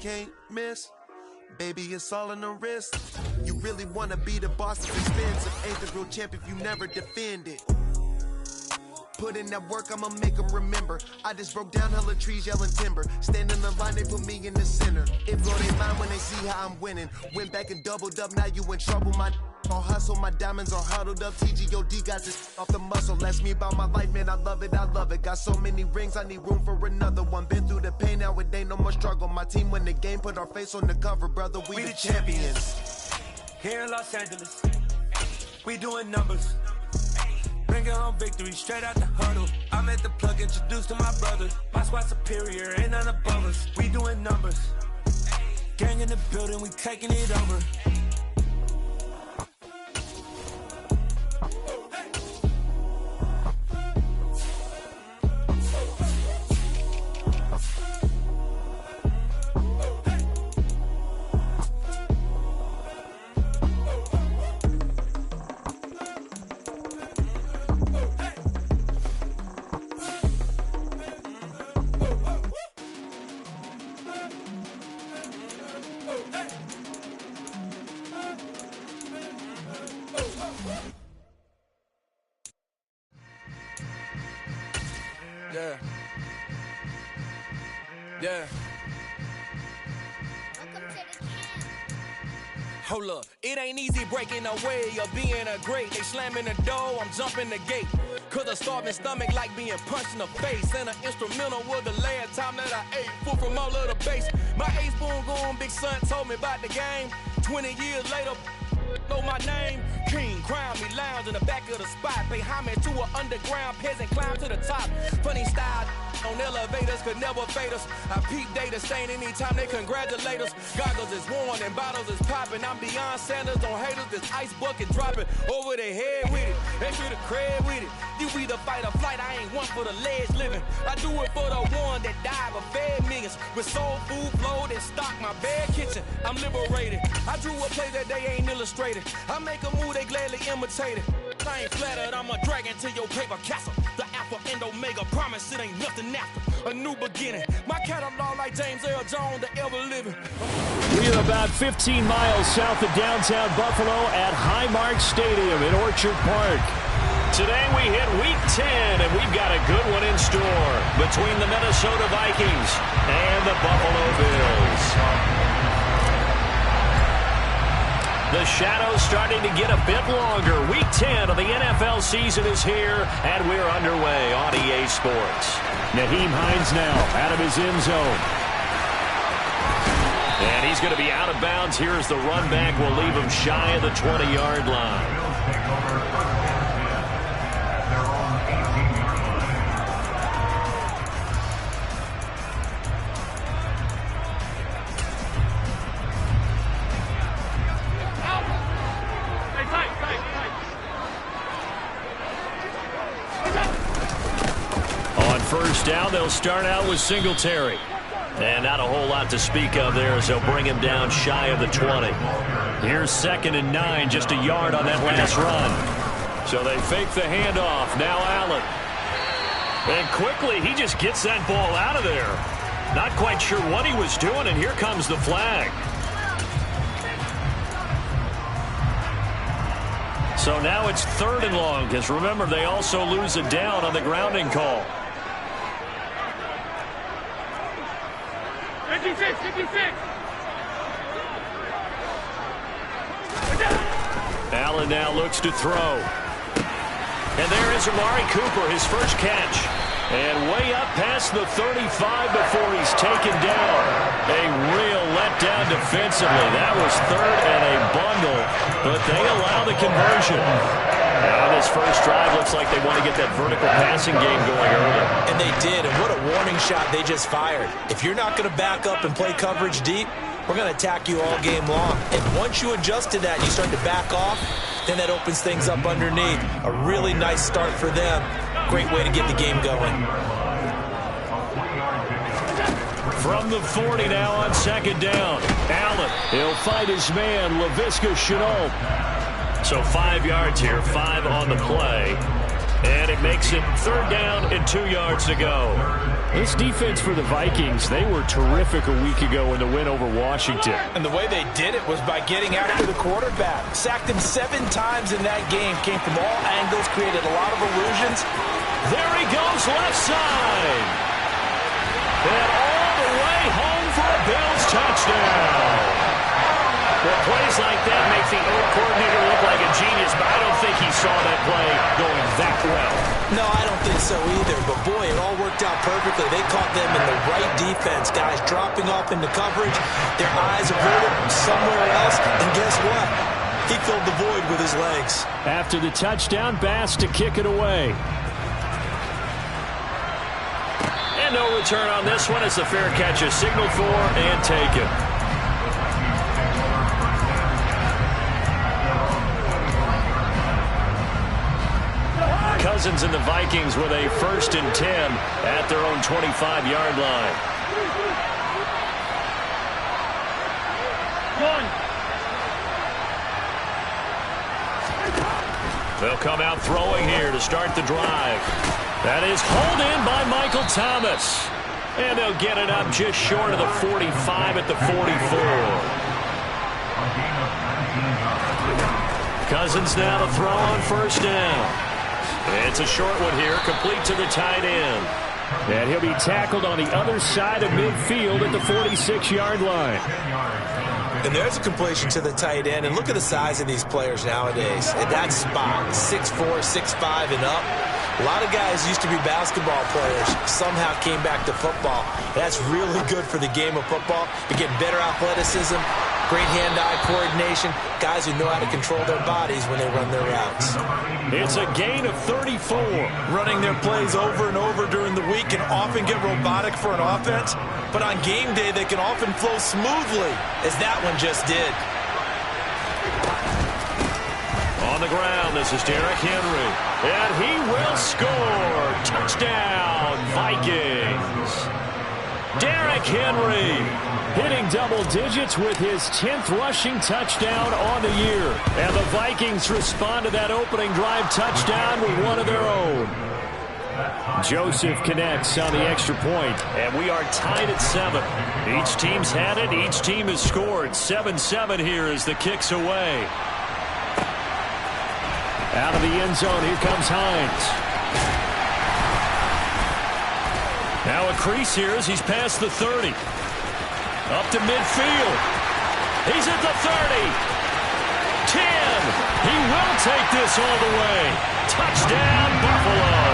can't miss. Baby, it's all in the wrist. You really wanna be the boss, it's expensive. Ain't the real champ if you never defend it. Put in that work, I'ma make them remember. I just broke down hella trees, yelling timber. Stand in the line, they put me in the center. It blow their mind when they see how I'm winning. Went back and doubled up, now you in trouble. My all hustle, my diamonds are huddled up. TGOD got this off the muscle. Ask me about my life, man, I love it, I love it. Got so many rings, I need room for another one. Been through the pain, now it ain't no more struggle. My team win the game, put our face on the cover, brother, we the champions. Here in Los Angeles, we doing numbers. Bringing home victory straight out the huddle. I'm at the plug, introduced to my brother. My squad superior, ain't none above us. We doing numbers. Gang in the building, we taking it over. Yeah. Yeah. Hold up, it ain't easy breaking away or being a great. They slamming the door, I'm jumping the gate. Cause a starving stomach like being punched in the face. And an instrumental was the last time that I ate food from all of the base. My ace boom going, big son told me about the game. 20 years later, know my name. King, crown me, lounge in the back of the spot. Pay homage to an underground peasant, climb to the top. Funny style on elevators could never fade us. I peep data stain anytime they congratulate us. Goggles is worn and bottles is popping. I'm beyond Sanders on haters, this ice bucket dropping over their head with it. They should have cred with it. You either fight or flight, I ain't one for the ledge living. I do it for the one that died but fed millions. With soul food flow that stock my bad kitchen. I'm liberated. I drew a play that they ain't illustrated. I make a move, they gladly imitate it. I ain't flattered, I'm a dragon to your paper castle. The Alpha and Omega, promise it ain't nothing after. A new beginning. My catalog like James Earl Jones, the ever living. We are about 15 miles south of downtown Buffalo at Highmark Stadium in Orchard Park. Today we hit Week 10, and we've got a good one in store between the Minnesota Vikings and the Buffalo Bills. The shadow's starting to get a bit longer. Week 10 of the NFL season is here, and we're underway on EA Sports. Nyheim Hines now out of his end zone. And he's going to be out of bounds. Here's the run back. We'll leave him shy of the 20-yard line. First down, they'll start out with Singletary. And not a whole lot to speak of there as they'll bring him down shy of the 20. Here's 2nd and 9, just a yard on that last run. So they fake the handoff. Now Allen. And quickly, he just gets that ball out of there. Not quite sure what he was doing, and here comes the flag. So now it's 3rd and long, because remember, they also lose a down on the grounding call. 56. Allen now looks to throw. And there is Amari Cooper, his first catch. And way up past the 35 before he's taken down. A real letdown defensively. That was 3rd and a bundle, but they allow the conversion. Now this first drive looks like they want to get that vertical passing game going early. And they did, and what a warning shot they just fired. If you're not going to back up and play coverage deep, we're going to attack you all game long. And once you adjust to that and you start to back off, then that opens things up underneath. A really nice start for them. Great way to get the game going. From the 40 now on 2nd down. Allen, he'll fight his man, Laviska Shenault. So 5 yards here, 5 on the play. And it makes it 3rd down and 2 yards to go. This defense for the Vikings, they were terrific a week ago in the win over Washington. And the way they did it was by getting after the quarterback. Sacked him 7 times in that game. Came from all angles, created a lot of illusions. There he goes, left side. And all the way home for a Bills touchdown. Well, plays like that make the old coordinator look like a genius, but I don't think he saw that play going that well. No, I don't think so either, but boy, it all worked out perfectly. They caught them in the right defense, guys dropping off into coverage, their eyes averted somewhere else, and guess what? He filled the void with his legs. After the touchdown, Bass to kick it away. And no return on this one as the fair catch is signaled for and taken. Cousins and the Vikings with a 1st and 10 at their own 25-yard line. They'll come out throwing here to start the drive. That is hauled in by Michael Thomas. And they'll get it up just short of the 45 at the 44. Cousins now to throw on 1st down. It's a short one here, complete to the tight end. And he'll be tackled on the other side of midfield at the 46-yard line. And there's a completion to the tight end. And look at the size of these players nowadays. At that spot, 6'4", 6'5", and up. A lot of guys used to be basketball players, somehow came back to football. That's really good for the game of football. You get better athleticism, great hand-eye coordination, guys who know how to control their bodies when they run their routes. It's a gain of 34. Running their plays over and over during the week can often get robotic for an offense, but on game day they can often flow smoothly, as that one just did. On the ground, this is Derrick Henry. And he will score. Touchdown, Vikings. Derrick Henry hitting double digits with his 10th rushing touchdown on the year. And the Vikings respond to that opening drive touchdown with one of their own. Joseph connects on the extra point, and we are tied at 7. Each team's had it. Each team has scored. 7-7 here as the kick's away. Out of the end zone, here comes Hines. Now a crease here as he's past the 30. Up to midfield. He's at the 30. 10. He will take this all the way. Touchdown, Buffalo.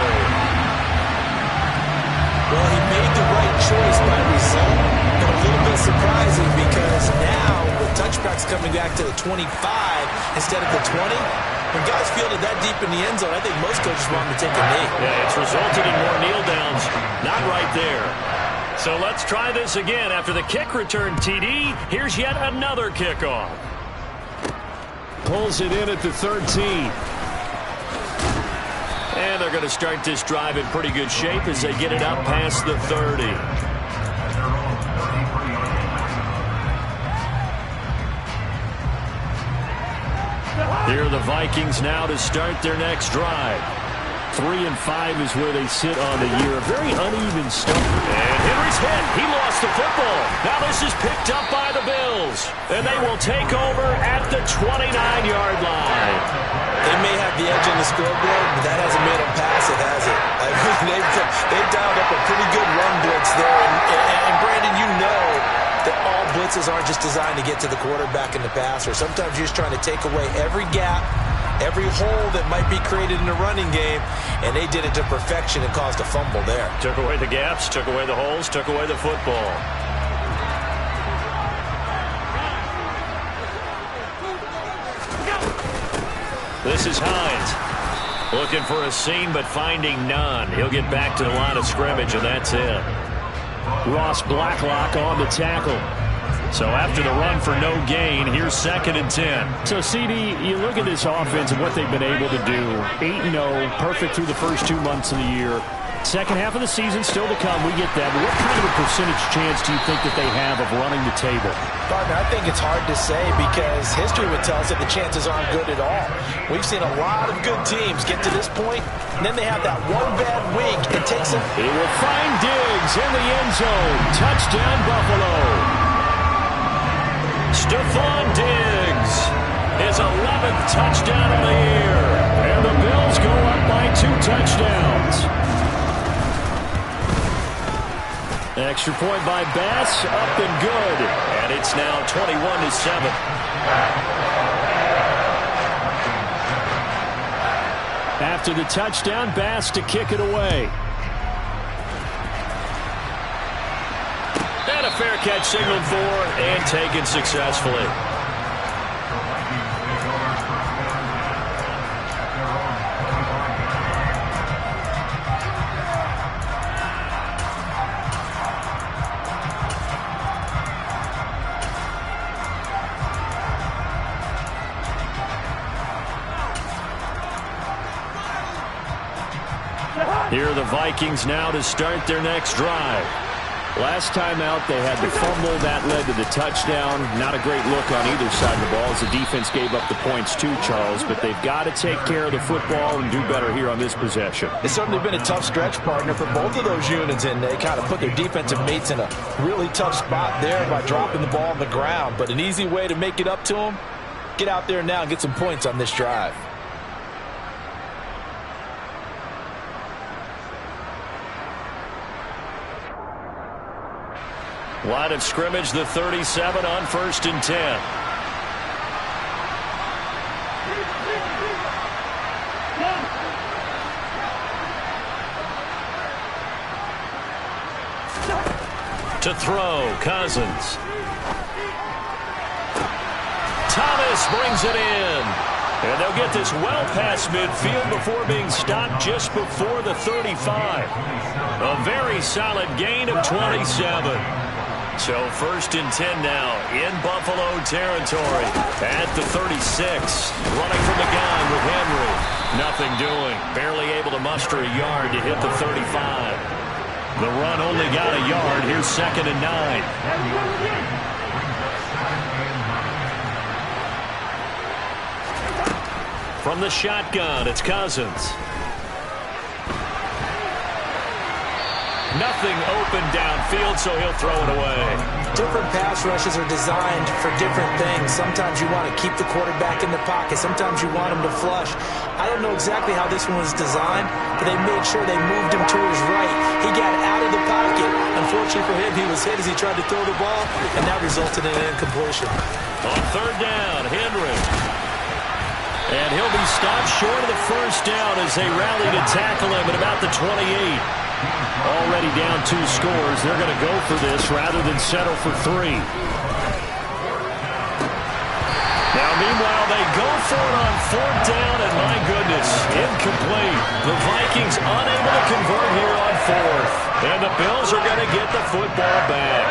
Well, he made the right choice by result, but a little bit surprising because now with touchbacks coming back to the 25 instead of the 20, when guys field it that deep in the end zone, I think most coaches want them to take a knee. Yeah, it's resulted in more kneel downs. Not right there. So let's try this again. After the kick return TD, here's yet another kickoff. Pulls it in at the 13. And they're going to start this drive in pretty good shape as they get it up past the 30. Here are the Vikings now to start their next drive. 3-5 is where they sit on the year. A very uneven start. And Henry's hit. He lost the football. Now this is picked up by the Bills. And they will take over at the 29-yard line. They may have the edge on the scoreboard, but that hasn't made them pass it, has it? I mean, they've dialed up a pretty good run blitz there. And Brandon, you know that all blitzes aren't just designed to get to the quarterback and the passer. Sometimes you're just trying to take away every gap, every hole that might be created in the running game, and they did it to perfection and caused a fumble there. Took away the gaps, took away the holes, took away the football. This is Hines. Looking for a seam, but finding none. He'll get back to the line of scrimmage, and that's it. Ross Blacklock on the tackle. So after the run for no gain, here's 2nd and 10. So, CD, you look at this offense and what they've been able to do. 8-0, perfect through the first 2 months of the year. Second half of the season still to come. We get that. But what kind of a percentage chance do you think that they have of running the table? Partner, I think it's hard to say because history would tell us that the chances aren't good at all. We've seen a lot of good teams get to this point, and then they have that one bad week. It takes them. He will find Diggs in the end zone. Touchdown, Buffalo. Stephon Diggs, his 11th touchdown of the year. And the Bills go up by 2 touchdowns. Extra point by Bass, up and good. And it's now 21-7. After the touchdown, Bass to kick it away. And a fair catch signaled for and taken successfully. Here are the Vikings now to start their next drive. Last time out, they had the fumble that led to the touchdown. Not a great look on either side of the ball as the defense gave up the points too, Charles. But they've got to take care of the football and do better here on this possession. It's certainly been a tough stretch, partner, for both of those units, and they kind of put their defensive mates in a really tough spot there by dropping the ball on the ground. But an easy way to make it up to them, get out there now and get some points on this drive. Line of scrimmage, the 37 on 1st and 10. To throw, Cousins. Thomas brings it in. And they'll get this well past midfield before being stopped just before the 35. A very solid gain of 27. So 1st and 10 now in Buffalo territory at the 36. Running from the gun with Henry. Nothing doing. Barely able to muster a yard to hit the 35. The run only got a yard. Here's 2nd and 9. From the shotgun, it's Cousins. Nothing open downfield, so he'll throw it away. Different pass rushes are designed for different things. Sometimes you want to keep the quarterback in the pocket. Sometimes you want him to flush. I don't know exactly how this one was designed, but they made sure they moved him to his right. He got out of the pocket. Unfortunately for him, he was hit as he tried to throw the ball, and that resulted in an incompletion. On 3rd down, Henry. And he'll be stopped short of the 1st down as they rally to tackle him at about the 28. Already down 2 scores. They're going to go for this rather than settle for 3. Now, meanwhile, they go for it on 4th down, and my goodness, incomplete. The Vikings unable to convert here on 4th. And the Bills are going to get the football back.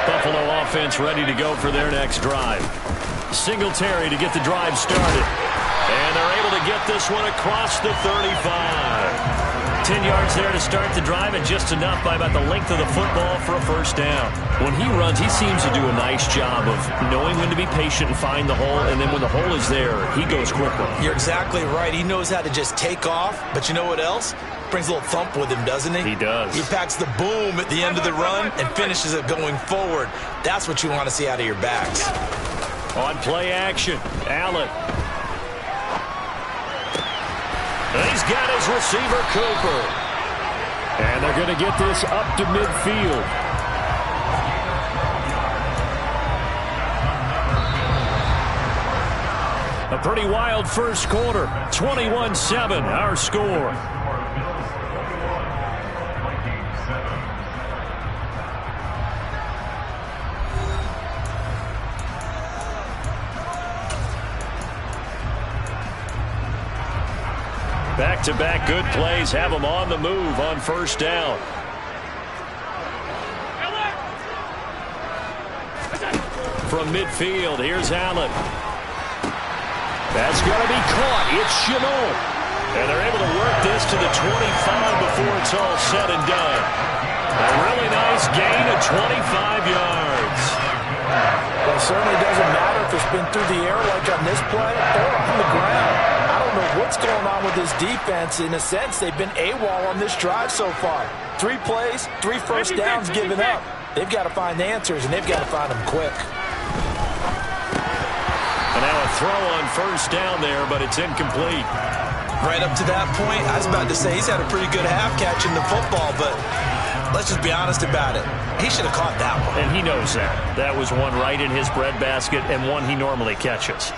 Buffalo offense ready to go for their next drive. Singletary to get the drive started. And they're able to get this one across the 35. 10 yards there to start the drive, and just enough by about the length of the football for a 1st down. When he runs, he seems to do a nice job of knowing when to be patient and find the hole, and then when the hole is there, he goes quickly. You're exactly right. He knows how to just take off, but you know what else? Brings a little thump with him, doesn't he? He does. He packs the boom at the end of the run and finishes it going forward. That's what you want to see out of your backs. On play action, Allen. He's got his receiver, Cooper. And they're going to get this up to midfield. A pretty wild first quarter. 21-7, our score. Back-to-back good plays have them on the move on 1st down. From midfield, here's Allen. That's going to be caught. It's Shenault. And they're able to work this to the 25 before it's all said and done. A really nice gain of 25 yards. Well, it certainly doesn't matter if it's been through the air like on this play or on the ground. I don't know what's going on with this defense. In a sense, they've been AWOL on this drive so far. 3 plays, 3 first downs given up. They've got to find answers, and they've got to find them quick. And now a throw on first down there, but it's incomplete. Right up to that point, I was about to say he's had a pretty good half catching the football, but let's just be honest about it. He should have caught that one. And he knows that. That was one right in his breadbasket and one he normally catches.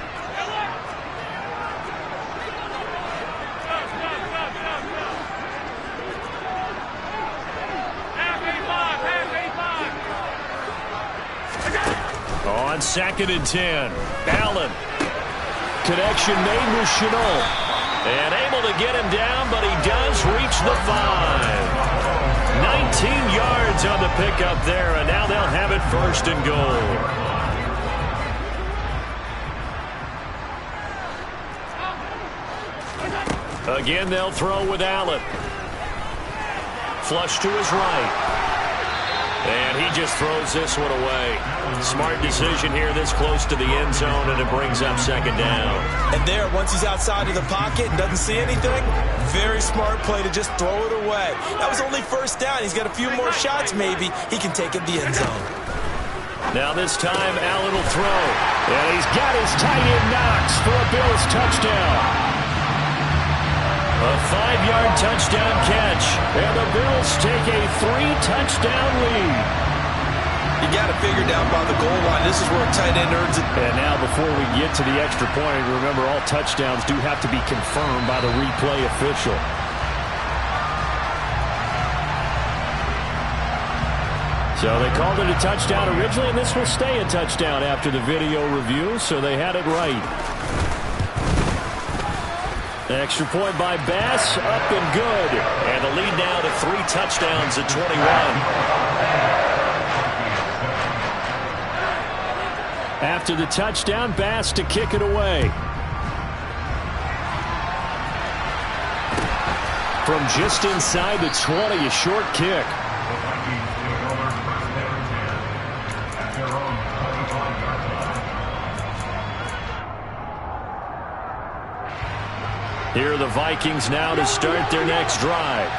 On 2nd and 10, Allen. Connection made with Chenault. And able to get him down, but he does reach the 5. 19 yards on the pickup there, and now they'll have it 1st and goal. Again, they'll throw with Allen. Flush to his right. And he just throws this one away. Smart decision here this close to the end zone, and it brings up 2nd down. And there, once he's outside of the pocket and doesn't see anything, very smart play to just throw it away. That was only 1st down. He's got a few more shots, maybe. He can take it the end zone. Now this time, Allen will throw. And he's got his tight end Knox for a Bills touchdown. A 5-yard touchdown catch, and the Bills take a 3-touchdown lead. You got to figure down by the goal line. This is where a tight end earns it. And now before we get to the extra point, remember all touchdowns do have to be confirmed by the replay official. So they called it a touchdown originally, and this will stay a touchdown after the video review, so they had it right. Extra point by Bass, up and good. And the lead now to 3 touchdowns at 21. After the touchdown, Bass to kick it away. From just inside the 20, a short kick. Here are the Vikings now to start their next drive.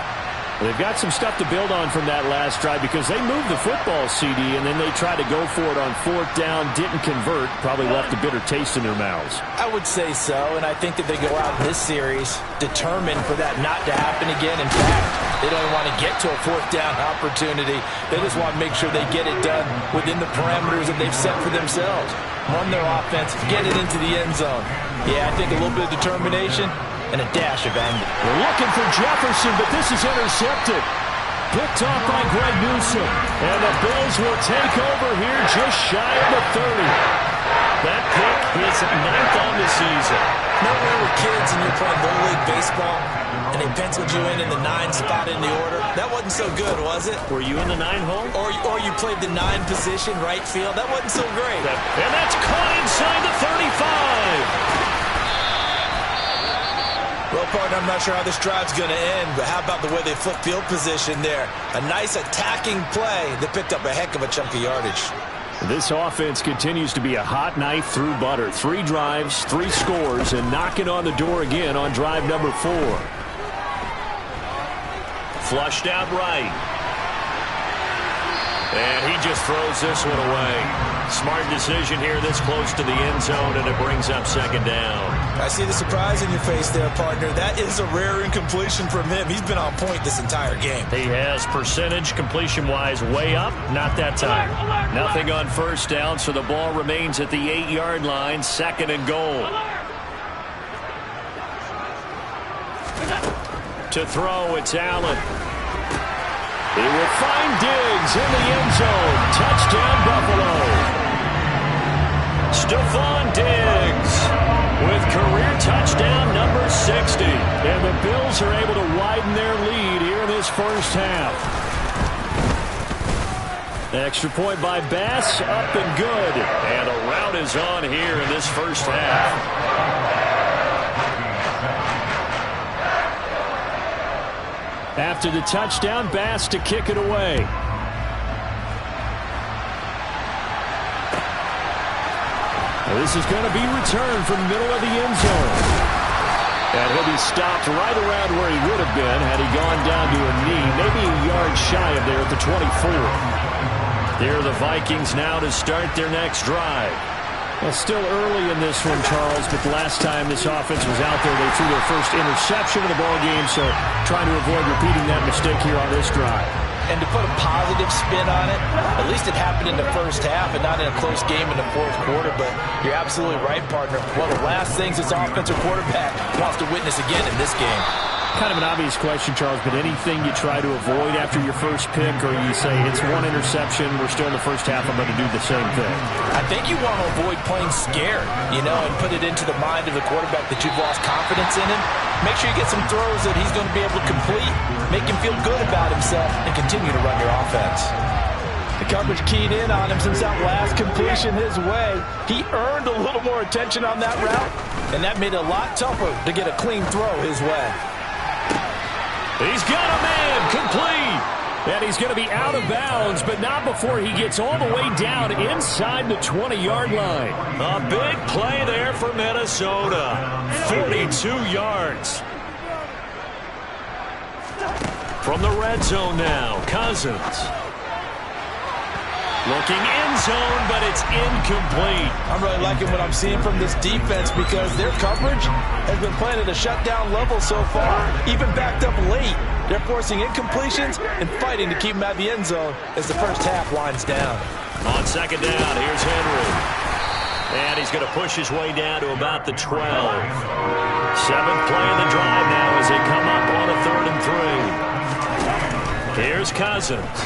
They've got some stuff to build on from that last drive because they moved the football, CD, and then they tried to go for it on 4th down, didn't convert, probably left a bitter taste in their mouths. I would say so, and I think that they go out in this series determined for that not to happen again. In fact, they don't want to get to a 4th down opportunity. They just want to make sure they get it done within the parameters that they've set for themselves. Run their offense, get it into the end zone. Yeah, I think a little bit of determination and a dash of anger. They're looking for Jefferson, but this is intercepted. Picked off by Greg Newsom. And the Bills will take over here just shy of the 30. That pick is 9th on the season. Remember when we were kids and you're playing Little League Baseball and they penciled you in the 9 spot in the order? That wasn't so good, was it? Were you in the 9 hole? Or you played the 9 position, right field? That wasn't so great. And that's caught inside the 35. Well, partner, I'm not sure how this drive's going to end, but how about the way they flip field position there? A nice attacking play that picked up a heck of a chunk of yardage. This offense continues to be a hot knife through butter. 3 drives, 3 scores, and knocking on the door again on drive number 4. Flushed out right. And he just throws this one away. Smart decision here this close to the end zone, and it brings up 2nd down. I see the surprise in your face there, partner. That is a rare incompletion from him. He's been on point this entire game. He has percentage completion-wise way up. Not that time. Nothing on 1st down, so the ball remains at the 8-yard line, 2nd and goal. To throw, it's Allen. He will find Diggs in the end zone. Touchdown, Buffalo. Stephon Diggs with career touchdown number 60. And the Bills are able to widen their lead here in this first half. Extra point by Bass, up and good. And a rout is on here in this first half. After the touchdown, Bass to kick it away. This is going to be returned from the middle of the end zone. And he'll be stopped right around where he would have been had he gone down to a knee, maybe a yard shy of there at the 24. Here are the Vikings now to start their next drive. Well, still early in this one, Charles, but the last time this offense was out there, they threw their first interception of the ballgame, so trying to avoid repeating that mistake here on this drive. And to put a positive spin on it, at least it happened in the first half and not in a close game in the fourth quarter. But you're absolutely right, partner. One of the last things this offensive quarterback wants to witness again in this game. Kind of an obvious question, Charles, but anything you try to avoid after your first pick, or you say it's one interception, we're still in the first half, I'm going to do the same thing? I think you want to avoid playing scared, and put it into the mind of the quarterback that you've lost confidence in him. Make sure you get some throws that he's going to be able to complete, make him feel good about himself, and continue to run your offense. The coverage keyed in on him since that last completion his way. He earned a little more attention on that route, and that made it a lot tougher to get a clean throw his way. He's got a man complete. And he's going to be out of bounds, but not before he gets all the way down inside the 20-yard line. A big play there for Minnesota. 42 yards. From the red zone now, Cousins. Looking end zone, but it's incomplete. I'm really liking what I'm seeing from this defense because their coverage has been playing at a shutdown level so far, even backed up late. They're forcing incompletions and fighting to keep them at the end zone as the first half winds down. On second down, here's Henry. And he's going to push his way down to about the 12. Seventh play of the drive now as they come up on a 3rd and 3. Here's Cousins.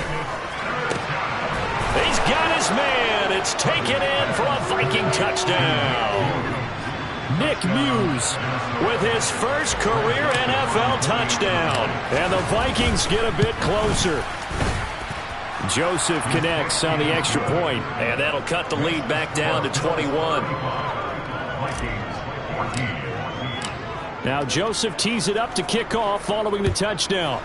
He's got his man. It's taken in for a Viking touchdown. Nick Muse with his first career NFL touchdown. And the Vikings get a bit closer. Joseph connects on the extra point, and that'll cut the lead back down to 21. Now Joseph tees it up to kick off following the touchdown.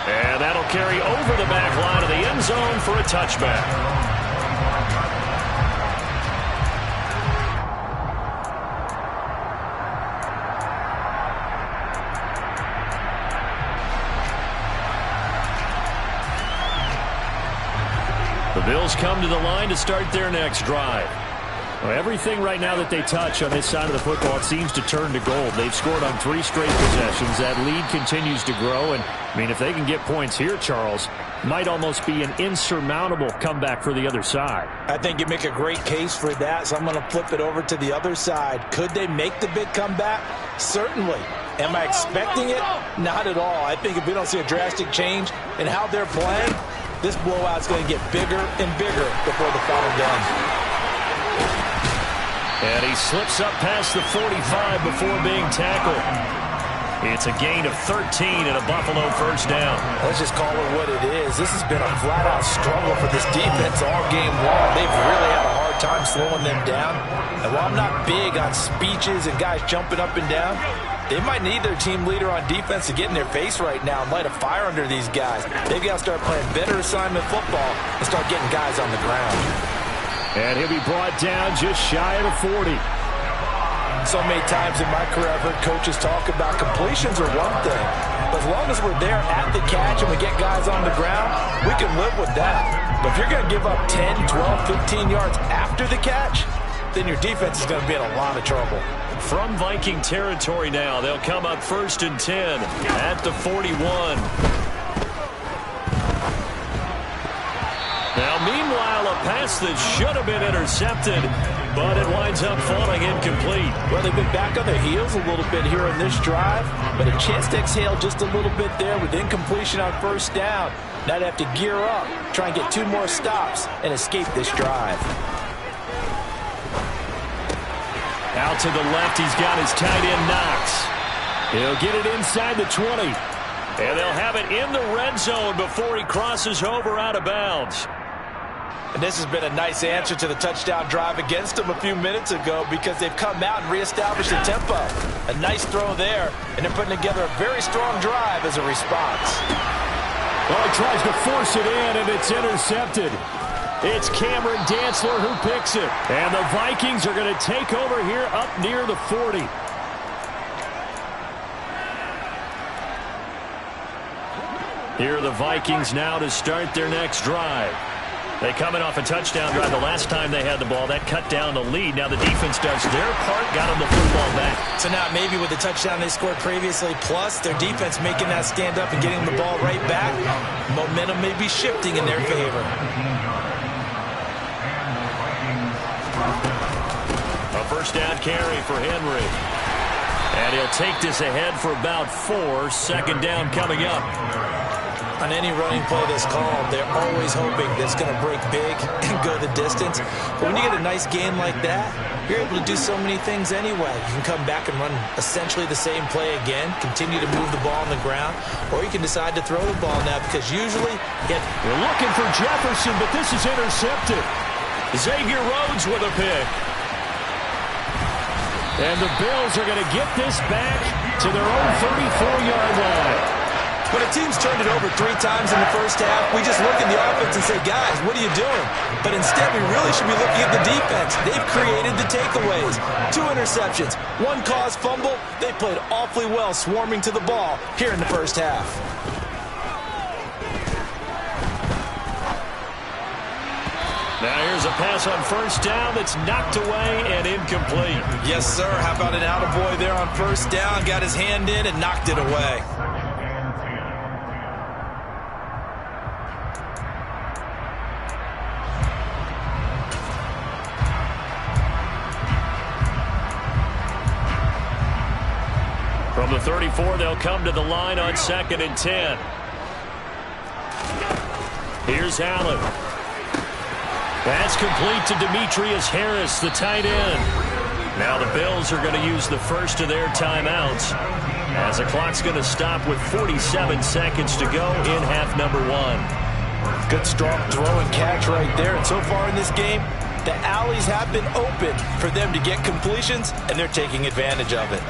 And that'll carry over the back line of the end zone for a touchback. The Bills come to the line to start their next drive. Well, everything right now that they touch on this side of the football, it seems to turn to gold. They've scored on 3 straight possessions. That lead continues to grow. And, I mean, if they can get points here, Charles, might almost be an insurmountable comeback for the other side. I think you make a great case for that, so I'm going to flip it over to the other side. Could they make the big comeback? Certainly. Am I expecting it? Not at all. I think if we don't see a drastic change in how they're playing, this blowout's going to get bigger and bigger before the final gun. And he slips up past the 45 before being tackled. It's a gain of 13 and a Buffalo first down. Let's just call it what it is. This has been a flat-out struggle for this defense all game long. They've really had a hard time slowing them down. And while I'm not big on speeches and guys jumping up and down, they might need their team leader on defense to get in their face right now and light a fire under these guys. They've got to start playing better assignment football and start getting guys on the ground. And he'll be brought down just shy of the 40. So many times in my career I've heard coaches talk about completions are one thing. But as long as we're there at the catch and we get guys on the ground, we can live with that. But if you're going to give up 10, 12, 15 yards after the catch, then your defense is going to be in a lot of trouble. From Viking territory now, they'll come up 1st and 10 at the 41. Now, meanwhile, a pass that should have been intercepted, but it winds up falling incomplete. Well, they've been back on their heels a little bit here on this drive, but a chance to exhale just a little bit there with incompletion on first down. Now they have to gear up, try and get 2 more stops, and escape this drive. Out to the left, he's got his tight end Knox. He'll get it inside the 20. And they'll have it in the red zone before he crosses over out of bounds. And this has been a nice answer to the touchdown drive against them a few minutes ago because they've come out and reestablished the tempo. A nice throw there, and they're putting together a very strong drive as a response. Well, he tries to force it in, and it's intercepted. It's Cameron Dantzler who picks it. And the Vikings are going to take over here up near the 40. Here are the Vikings now to start their next drive. They coming off a touchdown drive the last time they had the ball. That cut down the lead. Now the defense does their part, got them the football back. So now maybe with the touchdown they scored previously, plus their defense making that stand up and getting the ball right back, momentum may be shifting in their favor. A first down carry for Henry. And he'll take this ahead for about 4. Second down coming up. On any running play that's called, they're always hoping that it's going to break big and go the distance. But when you get a nice game like that, you're able to do so many things anyway. You can come back and run essentially the same play again, continue to move the ball on the ground, or you can decide to throw the ball now because usually we're looking for Jefferson, but this is intercepted. Xavier Rhodes with a pick. And the Bills are going to get this back to their own 34-yard line. When a team's turned it over 3 times in the first half, we just look at the offense and say, guys, what are you doing? But instead, we really should be looking at the defense. They've created the takeaways. 2 interceptions, 1 caused fumble. They played awfully well swarming to the ball here in the first half. Now here's a pass on first down that's knocked away and incomplete. Yes, sir. How about an attaboy there on first down? Got his hand in and knocked it away. From the 34, they'll come to the line on 2nd and 10. Here's Allen. That's complete to Demetrius Harris, the tight end. Now the Bills are going to use the first of their timeouts as the clock's going to stop with 47 seconds to go in half number 1. Good strong throw and catch right there. And so far in this game, the alleys have been open for them to get completions, and they're taking advantage of it.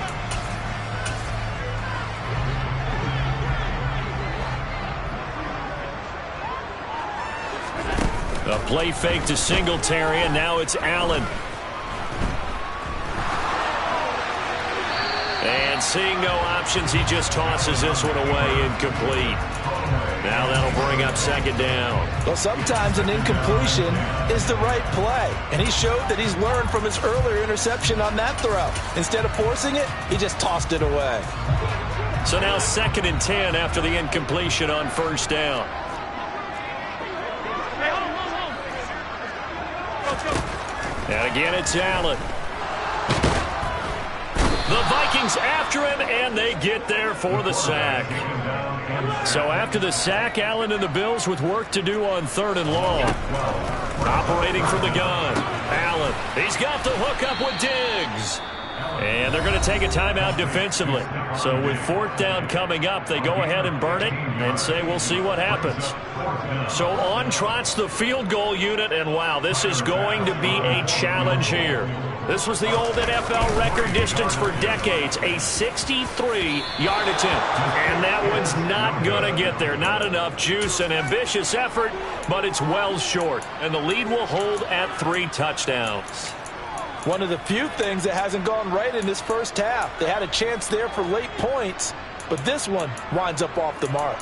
A play fake to Singletary, and now it's Allen. And seeing no options, he just tosses this one away, incomplete. Now that'll bring up 2nd down. Well, sometimes an incompletion is the right play, and he showed that he's learned from his earlier interception on that throw. Instead of forcing it, he just tossed it away. So now 2nd and 10 after the incompletion on first down. And again, it's Allen. The Vikings after him, and they get there for the sack. So after the sack, Allen and the Bills with work to do on 3rd and long. Operating from the gun. Allen, he's got the hook up with Diggs. And they're going to take a timeout defensively. So with 4th down coming up, they go ahead and burn it and say we'll see what happens. So on trots the field goal unit, and wow, this is going to be a challenge here. This was the old NFL record distance for decades, a 63-yard attempt. And that one's not going to get there. Not enough juice, an ambitious effort, but it's well short. And the lead will hold at 3 touchdowns. One of the few things that hasn't gone right in this first half. They had a chance there for late points, but this one winds up off the mark.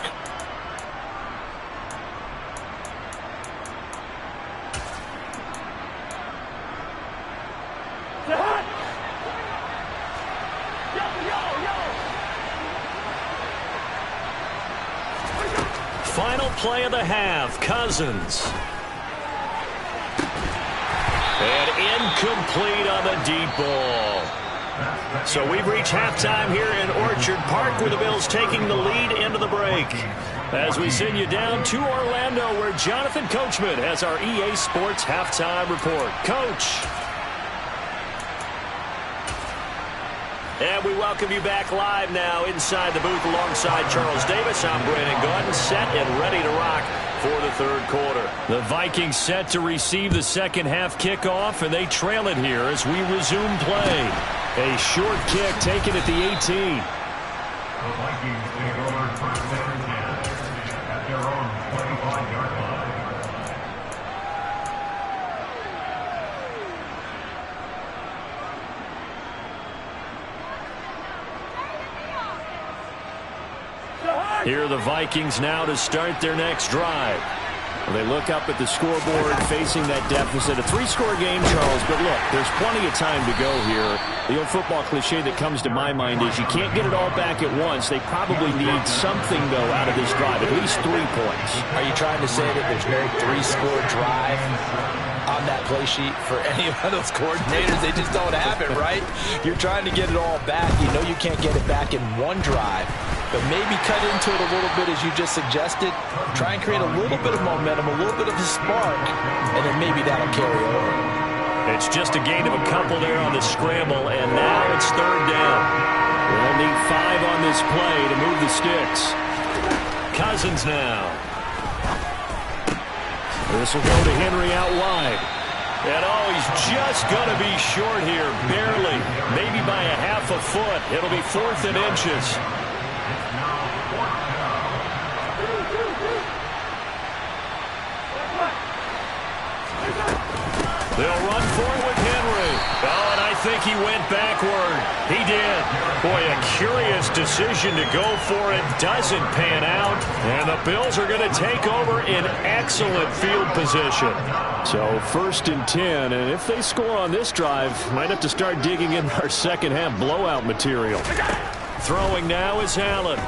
Final play of the half, Cousins. And incomplete on the deep ball. So we've reached halftime here in Orchard Park, where the Bills taking the lead into the break. As we send you down to Orlando, where Jonathan Coachman has our EA Sports halftime report. Coach. And we welcome you back live now inside the booth alongside Charles Davis. I'm Brandon Gaudin, set and ready to rock before the third quarter. The Vikings set to receive the second half kickoff, and they trail it here as we resume play. A short kick taken at the 18. The Vikings take over first down and 10 at their own 25-yard line. Here are the Vikings now to start their next drive. Well, they look up at the scoreboard facing that deficit. A three-score game, Charles, but look, there's plenty of time to go here. The old football cliche that comes to my mind is you can't get it all back at once. They probably need something, though, out of this drive, at least 3 points. Are you trying to say that there's no three-score drive on that play sheet for any of those coordinators? They just don't have it, right? You're trying to get it all back. You know you can't get it back in one drive, but maybe cut into it a little bit as you just suggested. Try and create a little bit of momentum, a little bit of a spark, and then maybe that'll carry over. It's just a gain of a couple there on the scramble, and now it's third down. They'll need 5 on this play to move the sticks. Cousins now. This will go to Henry out wide. And oh, he's just going to be short here, barely. Maybe by a half a foot. It'll be 4th and inches. They'll run forward with Henry. Oh, and I think he went backward. He did. Boy, a curious decision to go for it. Doesn't pan out. And the Bills are going to take over in excellent field position. So 1st and 10. And if they score on this drive, might have to start digging in our second half blowout material. Throwing now is Allen.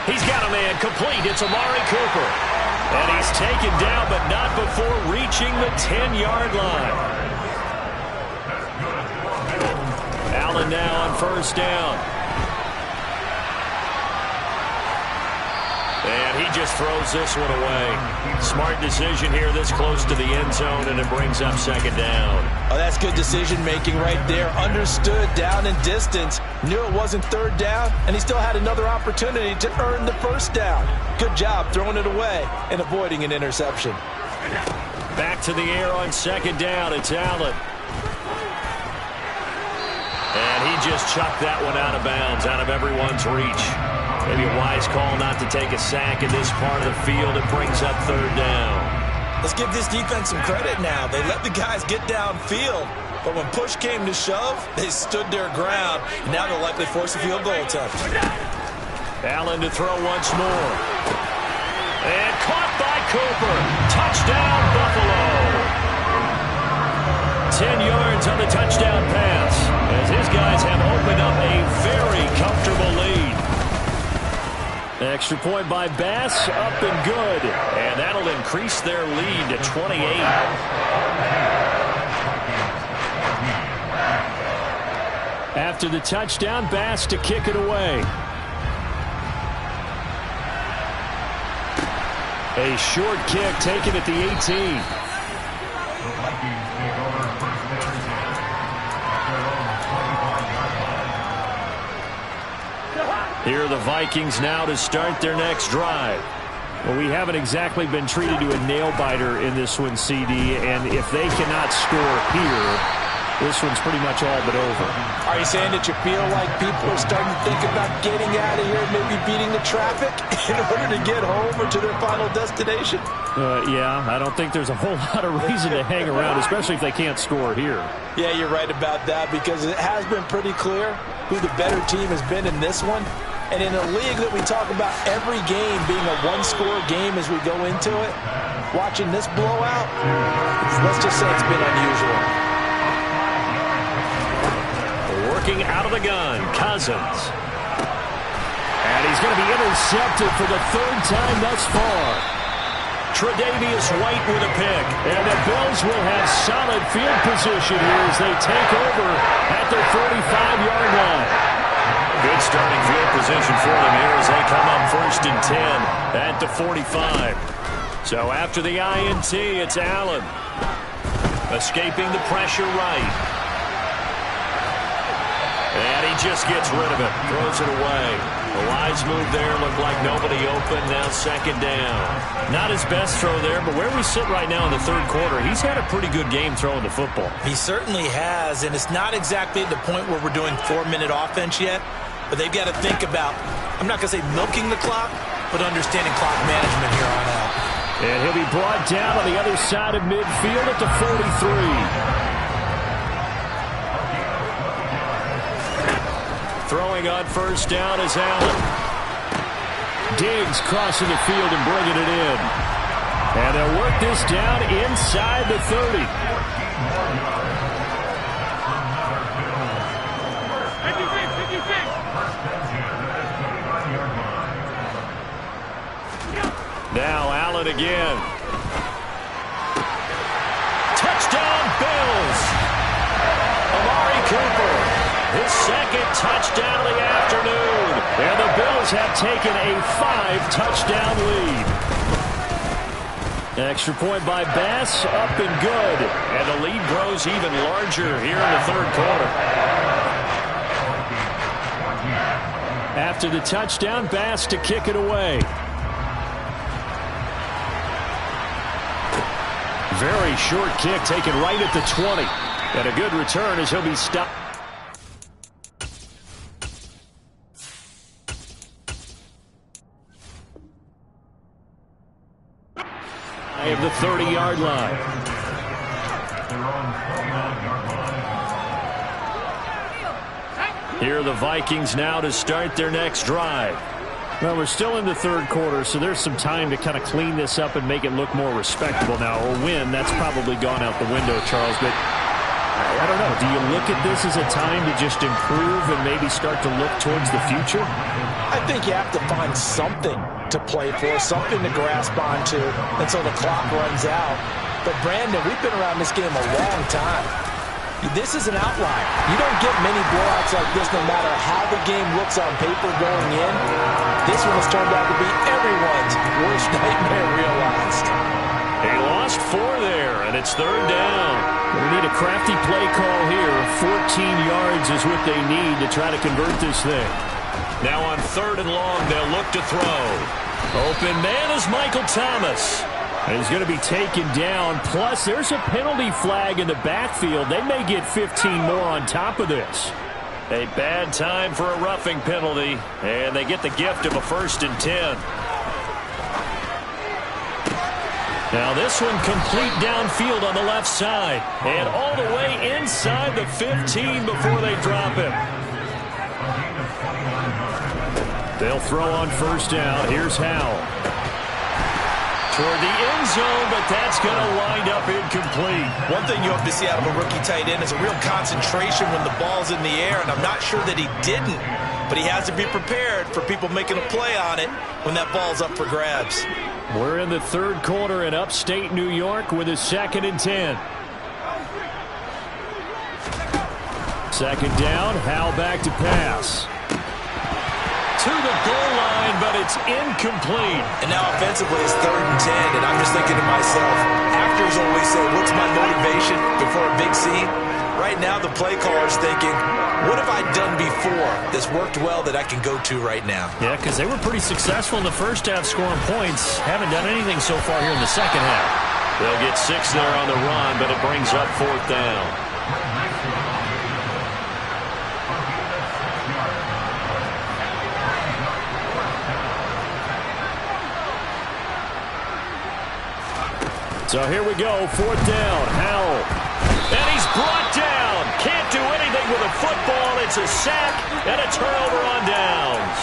He's got a man complete. It's Amari Cooper. And he's taken down, but not before reaching the 10-yard line. Allen now on 1st down. And he just throws this one away. Smart decision here this close to the end zone, and it brings up 2nd down. Oh, that's good decision-making right there. Understood down and distance. Knew it wasn't 3rd down, and he still had another opportunity to earn the 1st down. Good job throwing it away and avoiding an interception. Back to the air on 2nd down. It's Allen. And he just chucked that one out of bounds, out of everyone's reach. Maybe a wise call not to take a sack in this part of the field. It brings up 3rd down. Let's give this defense some credit now. They let the guys get downfield, but when push came to shove, they stood their ground. Now they'll likely force a field goal attempt. Allen to throw once more. And caught by Cooper. Touchdown, Buffalo. 10 yards on the touchdown pass, as his guys have opened up a very comfortable lead. Extra point by Bass, up and good. And that'll increase their lead to 28. After the touchdown, Bass to kick it away. A short kick taken at the 18. The Vikings take over first down and 10 at their own 25-yard line. Here are the Vikings now to start their next drive. Well, we haven't exactly been treated to a nail-biter in this one, CD, and if they cannot score here, this one's pretty much all but over. Are you saying that you feel like people are starting to think about getting out of here, maybe beating the traffic in order to get home or to their final destination? Yeah, I don't think there's a whole lot of reason to hang around, especially if they can't score here. Yeah, you're right about that, because it has been pretty clear who the better team has been in this one. And in a league that we talk about every game being a one-score game as we go into it, watching this blowout, let's just say it's been unusual. Working out of the gun, Cousins. And he's going to be intercepted for the 3rd time thus far. Tre'Davious White with a pick. And the Bills will have solid field position here as they take over at their 45-yard line. Good starting field position for them here as they come up 1st and 10 at the 45. So after the INT, it's Allen. Escaping the pressure right. And he just gets rid of it. Throws it away. The wise move there looked like nobody open. Now second down. Not his best throw there, but where we sit right now in the third quarter, he's had a pretty good game throwing the football. He certainly has, and it's not exactly the point where we're doing 4-minute offense yet, but they've got to think about, I'm not going to say milking the clock, but understanding clock management here on out. And he'll be brought down on the other side of midfield at the 43. Throwing on first down is Allen. Diggs crossing the field and bringing it in. And they'll work this down inside the 30. Now Allen again. Touchdown Bills. Amari Cooper. His second touchdown of the afternoon. And the Bills have taken a 5-touchdown lead. Extra point by Bass, up and good. And the lead grows even larger here in the third quarter. After the touchdown, Bass to kick it away. Very short kick taken right at the 20. And a good return as he'll be stopped. Of the 30-yard line. Here are the Vikings now to start their next drive. Well, we're still in the third quarter, so there's some time to kind of clean this up and make it look more respectable now. A win, that's probably gone out the window, Charles, but I don't know. Do you look at this as a time to just improve and maybe start to look towards the future? I think you have to find something to play for, something to grasp onto until the clock runs out. But, Brandon, we've been around this game a long time. This is an outlier. You don't get many blowouts like this no matter how the game looks on paper going in. This one has turned out to be everyone's worst nightmare realized. He lost 4 there, and it's third down. We need a crafty play call here. 14 yards is what they need to try to convert this thing. Now on third and long, they'll look to throw. Open man is Michael Thomas. And he's going to be taken down. Plus, there's a penalty flag in the backfield. They may get 15 more on top of this. A bad time for a roughing penalty, and they get the gift of a 1st and 10. Now this one complete downfield on the left side. And all the way inside the 15 before they drop him. They'll throw on first down. Here's Howell. Toward the end zone, but that's going to wind up incomplete. One thing you hope to see out of a rookie tight end is a real concentration when the ball's in the air, and I'm not sure that he didn't, but he has to be prepared for people making a play on it when that ball's up for grabs. We're in the third quarter in upstate New York with a 2nd and 10. Second down, Howell back to pass. To the goal line, but it's incomplete. And now offensively it's 3rd and 10, and I'm just thinking to myself, actors always say, what's my motivation before a big scene? Right now the play caller's thinking, what have I done before that's worked well that I can go to right now? Yeah, because they were pretty successful in the first half scoring points. Haven't done anything so far here in the second half. They'll get 6 there on the run, but it brings up 4th down. So here we go, 4th down, Howell. And he's brought down. Can't do anything with a football. It's a sack and a turnover on downs.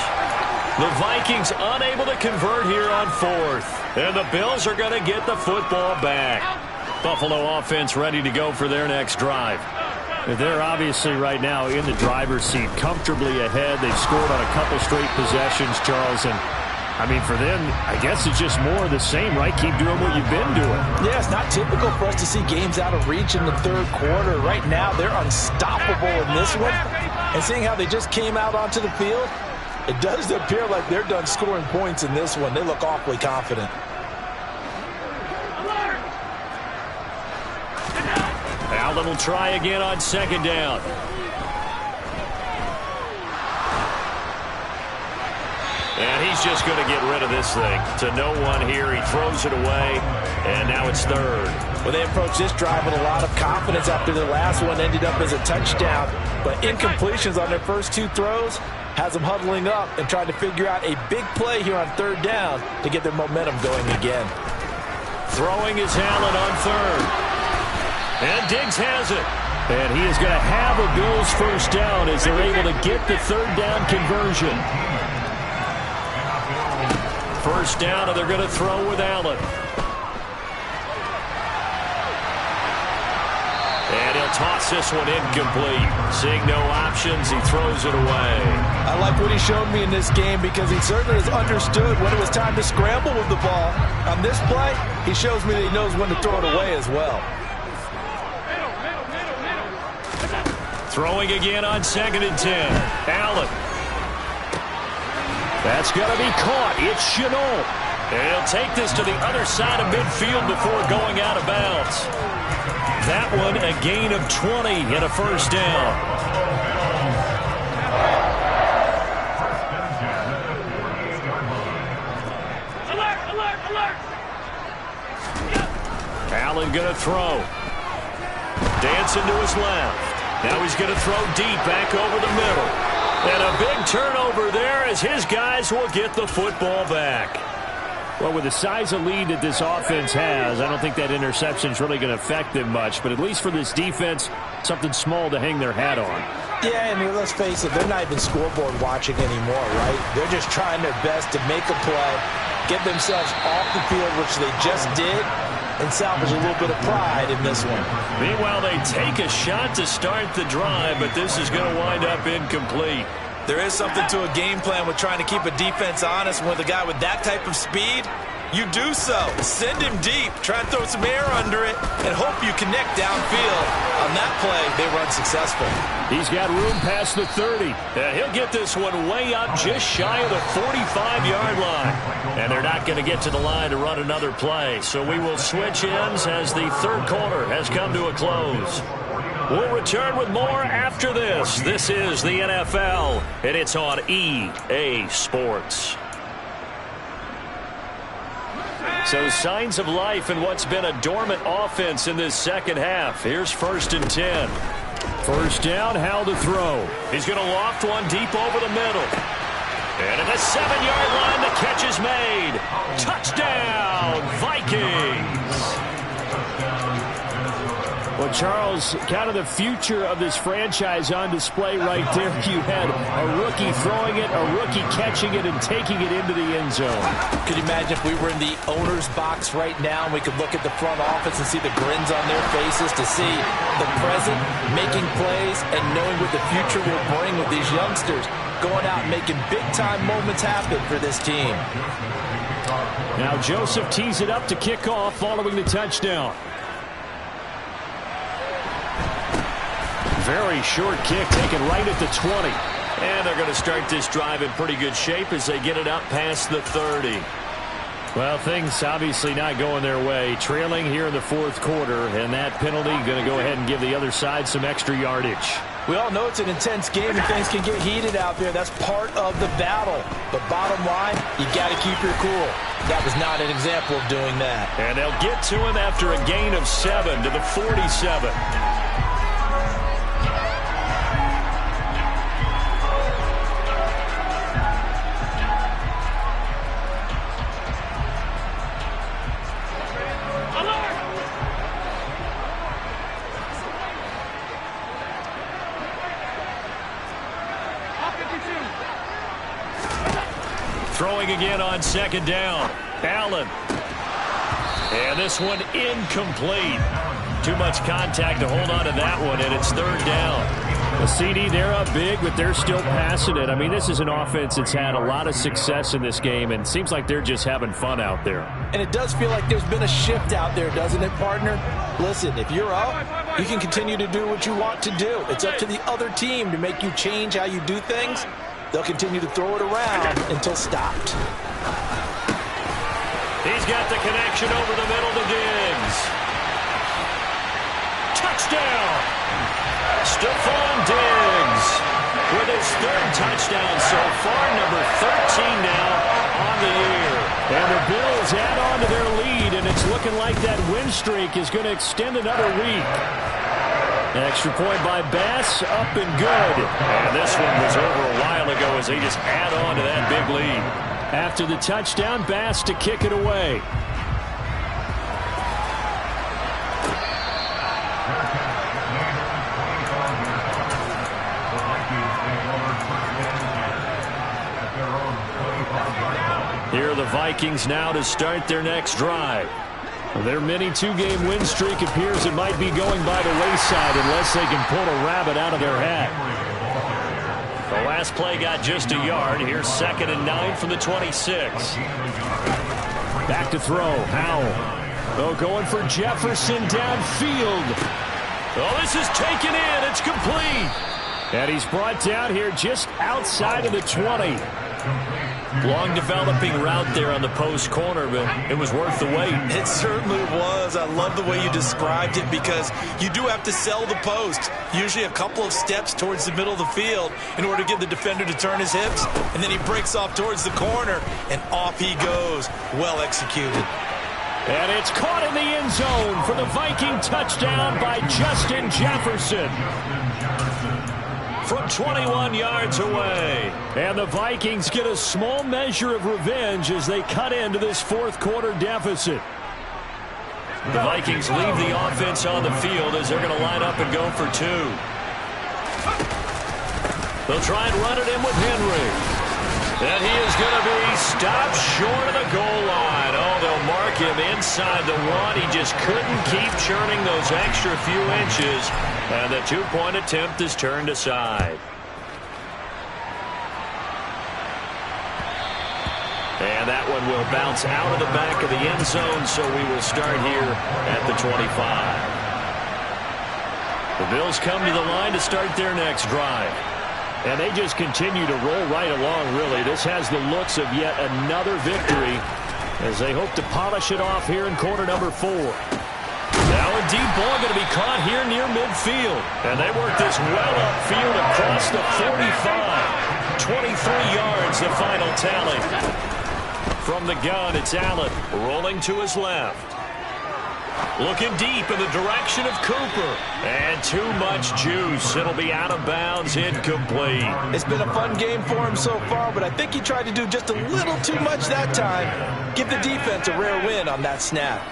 The Vikings unable to convert here on 4th. And the Bills are going to get the football back. Buffalo offense ready to go for their next drive. They're obviously right now in the driver's seat, comfortably ahead. They've scored on a couple straight possessions, Charles, and I mean, for them, I guess it's just more of the same, right? Keep doing what you've been doing. Yeah, it's not typical for us to see games out of reach in the third quarter. Right now, they're unstoppable in this one. And seeing how they just came out onto the field, it does appear like they're done scoring points in this one. They look awfully confident. Allen will try again on second down. And he's just going to get rid of this thing. To no one here. He throws it away, and now it's third. Well, they approached this drive with a lot of confidence after their last one ended up as a touchdown. But incompletions on their first two throws has them huddling up and trying to figure out a big play here on third down to get their momentum going again. Throwing is Allen on third. And Diggs has it. And he is going to have a Bills first down as they're able to get the third down conversion. First down, and they're going to throw with Allen. And he'll toss this one incomplete. Seeing no options, he throws it away. I like what he showed me in this game because he certainly has understood when it was time to scramble with the ball. On this play, he shows me that he knows when to throw it away as well. Throwing again on 2nd and 10. Allen. That's going to be caught. It's Chenault. And he'll take this to the other side of midfield before going out of bounds. That one a gain of 20 and a first down. Alert, alert, alert. Allen going to throw. Dancing to his left. Now he's going to throw deep back over the middle. And a big turnover there as his guys will get the football back. Well, with the size of lead that this offense has, I don't think that interception is really going to affect them much. But at least for this defense, something small to hang their hat on. Yeah, and let's face it, they're not even scoreboard watching anymore, right? They're just trying their best to make a play, get themselves off the field, which they just did, and salvage a little bit of pride in this one. Meanwhile, they take a shot to start the drive, but this is going to wind up incomplete. There is something to a game plan with trying to keep a defense honest. With a guy with that type of speed, you do so. Send him deep, try and throw some air under it, and hope you connect downfield. On that play, they were unsuccessful. He's got room past the 30. He'll get this one way up just shy of the 45-yard line. And they're not going to get to the line to run another play. So we will switch ends as the third quarter has come to a close. We'll return with more after this. This is the NFL, and it's on EA Sports. So signs of life in what's been a dormant offense in this second half. Here's 1st and 10. First down, Howell to throw. He's going to loft one deep over the middle. And at the 7-yard line, the catch is made. Touchdown, Vikings. Well, Charles, kind of the future of this franchise on display right there. You had a rookie throwing it, a rookie catching it, and taking it into the end zone. Could you imagine if we were in the owner's box right now and we could look at the front office and see the grins on their faces to see the present, making plays, and knowing what the future will bring with these youngsters going out and making big-time moments happen for this team. Now Joseph tees it up to kick off following the touchdown. Very short kick taken right at the 20. And they're going to start this drive in pretty good shape as they get it up past the 30. Well, things obviously not going their way. Trailing here in the fourth quarter, and that penalty going to go ahead and give the other side some extra yardage. We all know it's an intense game and things can get heated out there. That's part of the battle. But bottom line, you got to keep your cool. That was not an example of doing that. And they'll get to him after a gain of 7 to the 47. Throwing again on 2nd down. Allen. And this one incomplete. Too much contact to hold on to that one, and it's 3rd down. The CD, they're up big, but they're still passing it. I mean, this is an offense that's had a lot of success in this game, and it seems like they're just having fun out there. And it does feel like there's been a shift out there, doesn't it, partner? Listen, if you're up, you can continue to do what you want to do. It's up to the other team to make you change how you do things. They'll continue to throw it around until stopped. He's got the connection over the middle to Diggs. Touchdown! Stephon Diggs with his third touchdown so far, number 13 now on the year. And the Bills add on to their lead, and it's looking like that win streak is going to extend another week. Extra point by Bass, up and good. And this one was over a while ago as they just add on to that big lead. After the touchdown, Bass to kick it away. Here are the Vikings now to start their next drive. Their mini two-game win streak appears it might be going by the wayside unless they can pull a rabbit out of their hat. The last play got just a yard. Here's 2nd and 9 from the 26. Back to throw. Howell. Oh, going for Jefferson downfield. Oh, this is taken in. It's complete. And he's brought down here just outside of the 20. Long developing route there on the post corner, but it was worth the wait. It certainly was. I love the way you described it because you do have to sell the post. Usually a couple of steps towards the middle of the field in order to get the defender to turn his hips. And then he breaks off towards the corner, and off he goes. Well executed. And it's caught in the end zone for the Viking touchdown by Justin Jefferson. From 21 yards away. And the Vikings get a small measure of revenge as they cut into this fourth quarter deficit. The Vikings leave the offense on the field as they're going to line up and go for 2. They'll try and run it in with Henry. And he is going to be stopped short of the goal line. Oh, they'll mark him inside the 1. He just couldn't keep churning those extra few inches. And the 2-point attempt is turned aside. And that one will bounce out of the back of the end zone, so we will start here at the 25. The Bills come to the line to start their next drive. And they just continue to roll right along, really. This has the looks of yet another victory as they hope to polish it off here in quarter number 4. Now a deep ball going to be caught here near midfield. And they work this well upfield across the 45. 23 yards, the final tally. From the gun, it's Allen rolling to his left. Looking deep in the direction of Cooper. And too much juice. It'll be out of bounds, incomplete. It's been a fun game for him so far, but I think he tried to do just a little too much that time. Give the defense a rare win on that snap.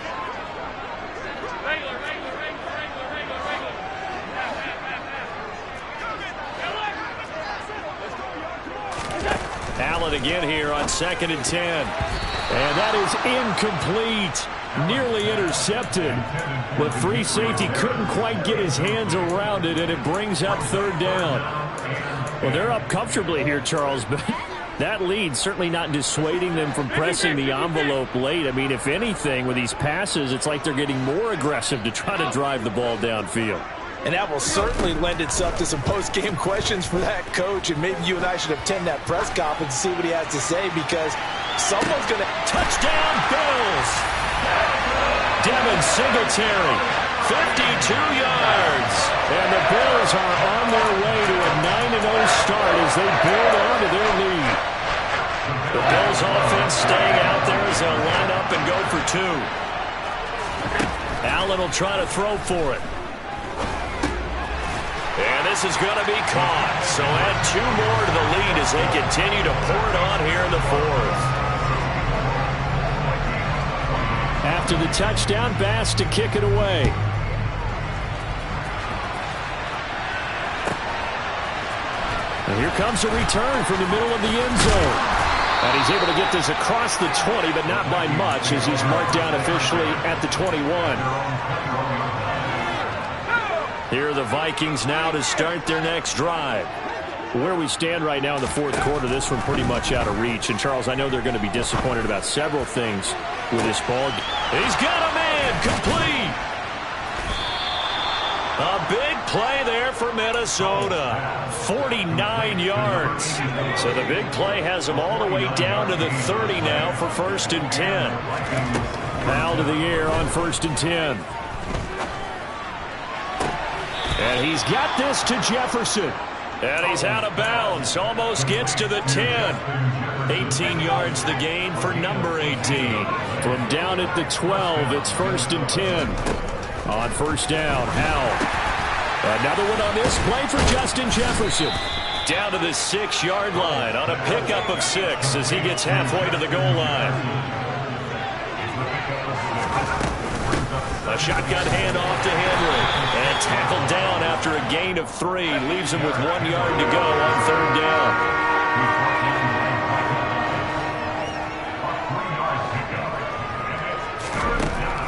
Allen again here on 2nd and 10. And that is incomplete. Nearly intercepted. But free safety couldn't quite get his hands around it, and it brings up 3rd down. Well, they're up comfortably here, Charles, but that lead certainly not dissuading them from pressing the envelope late. I mean, if anything, with these passes, it's like they're getting more aggressive to try to drive the ball downfield. And that will certainly lend itself to some post-game questions for that coach. And maybe you and I should attend that press conference and see what he has to say, because someone's going to... Touchdown, Bills! Devin Singletary, 52 yards. And the Bills are on their way to a 9-0 start as they build on to their lead. The Bills offense staying out there as they'll line up and go for 2. Allen will try to throw for it. And this is going to be caught. So add 2 more to the lead as they continue to pour it on here in the 4th. After the touchdown, Bass to kick it away. And here comes a return from the middle of the end zone. And he's able to get this across the 20, but not by much as he's marked down officially at the 21. Here are the Vikings now to start their next drive. Where we stand right now in the 4th quarter, this one pretty much out of reach. And, Charles, I know they're going to be disappointed about several things with this ball. He's got a man complete. A big play there for Minnesota. 49 yards. So the big play has them all the way down to the 30 now for 1st and 10. Foul to the air on 1st and 10. And he's got this to Jefferson. And he's out of bounds. Almost gets to the 10. 18 yards the gain for number 18. From down at the 12, it's 1st and 10. On first down, Howell. Another one on this play for Justin Jefferson. Down to the 6-yard line on a pickup of 6 as he gets halfway to the goal line. A shotgun handoff to Henry. And tackled down after a gain of 3. Leaves him with 1 yard to go on 3rd down.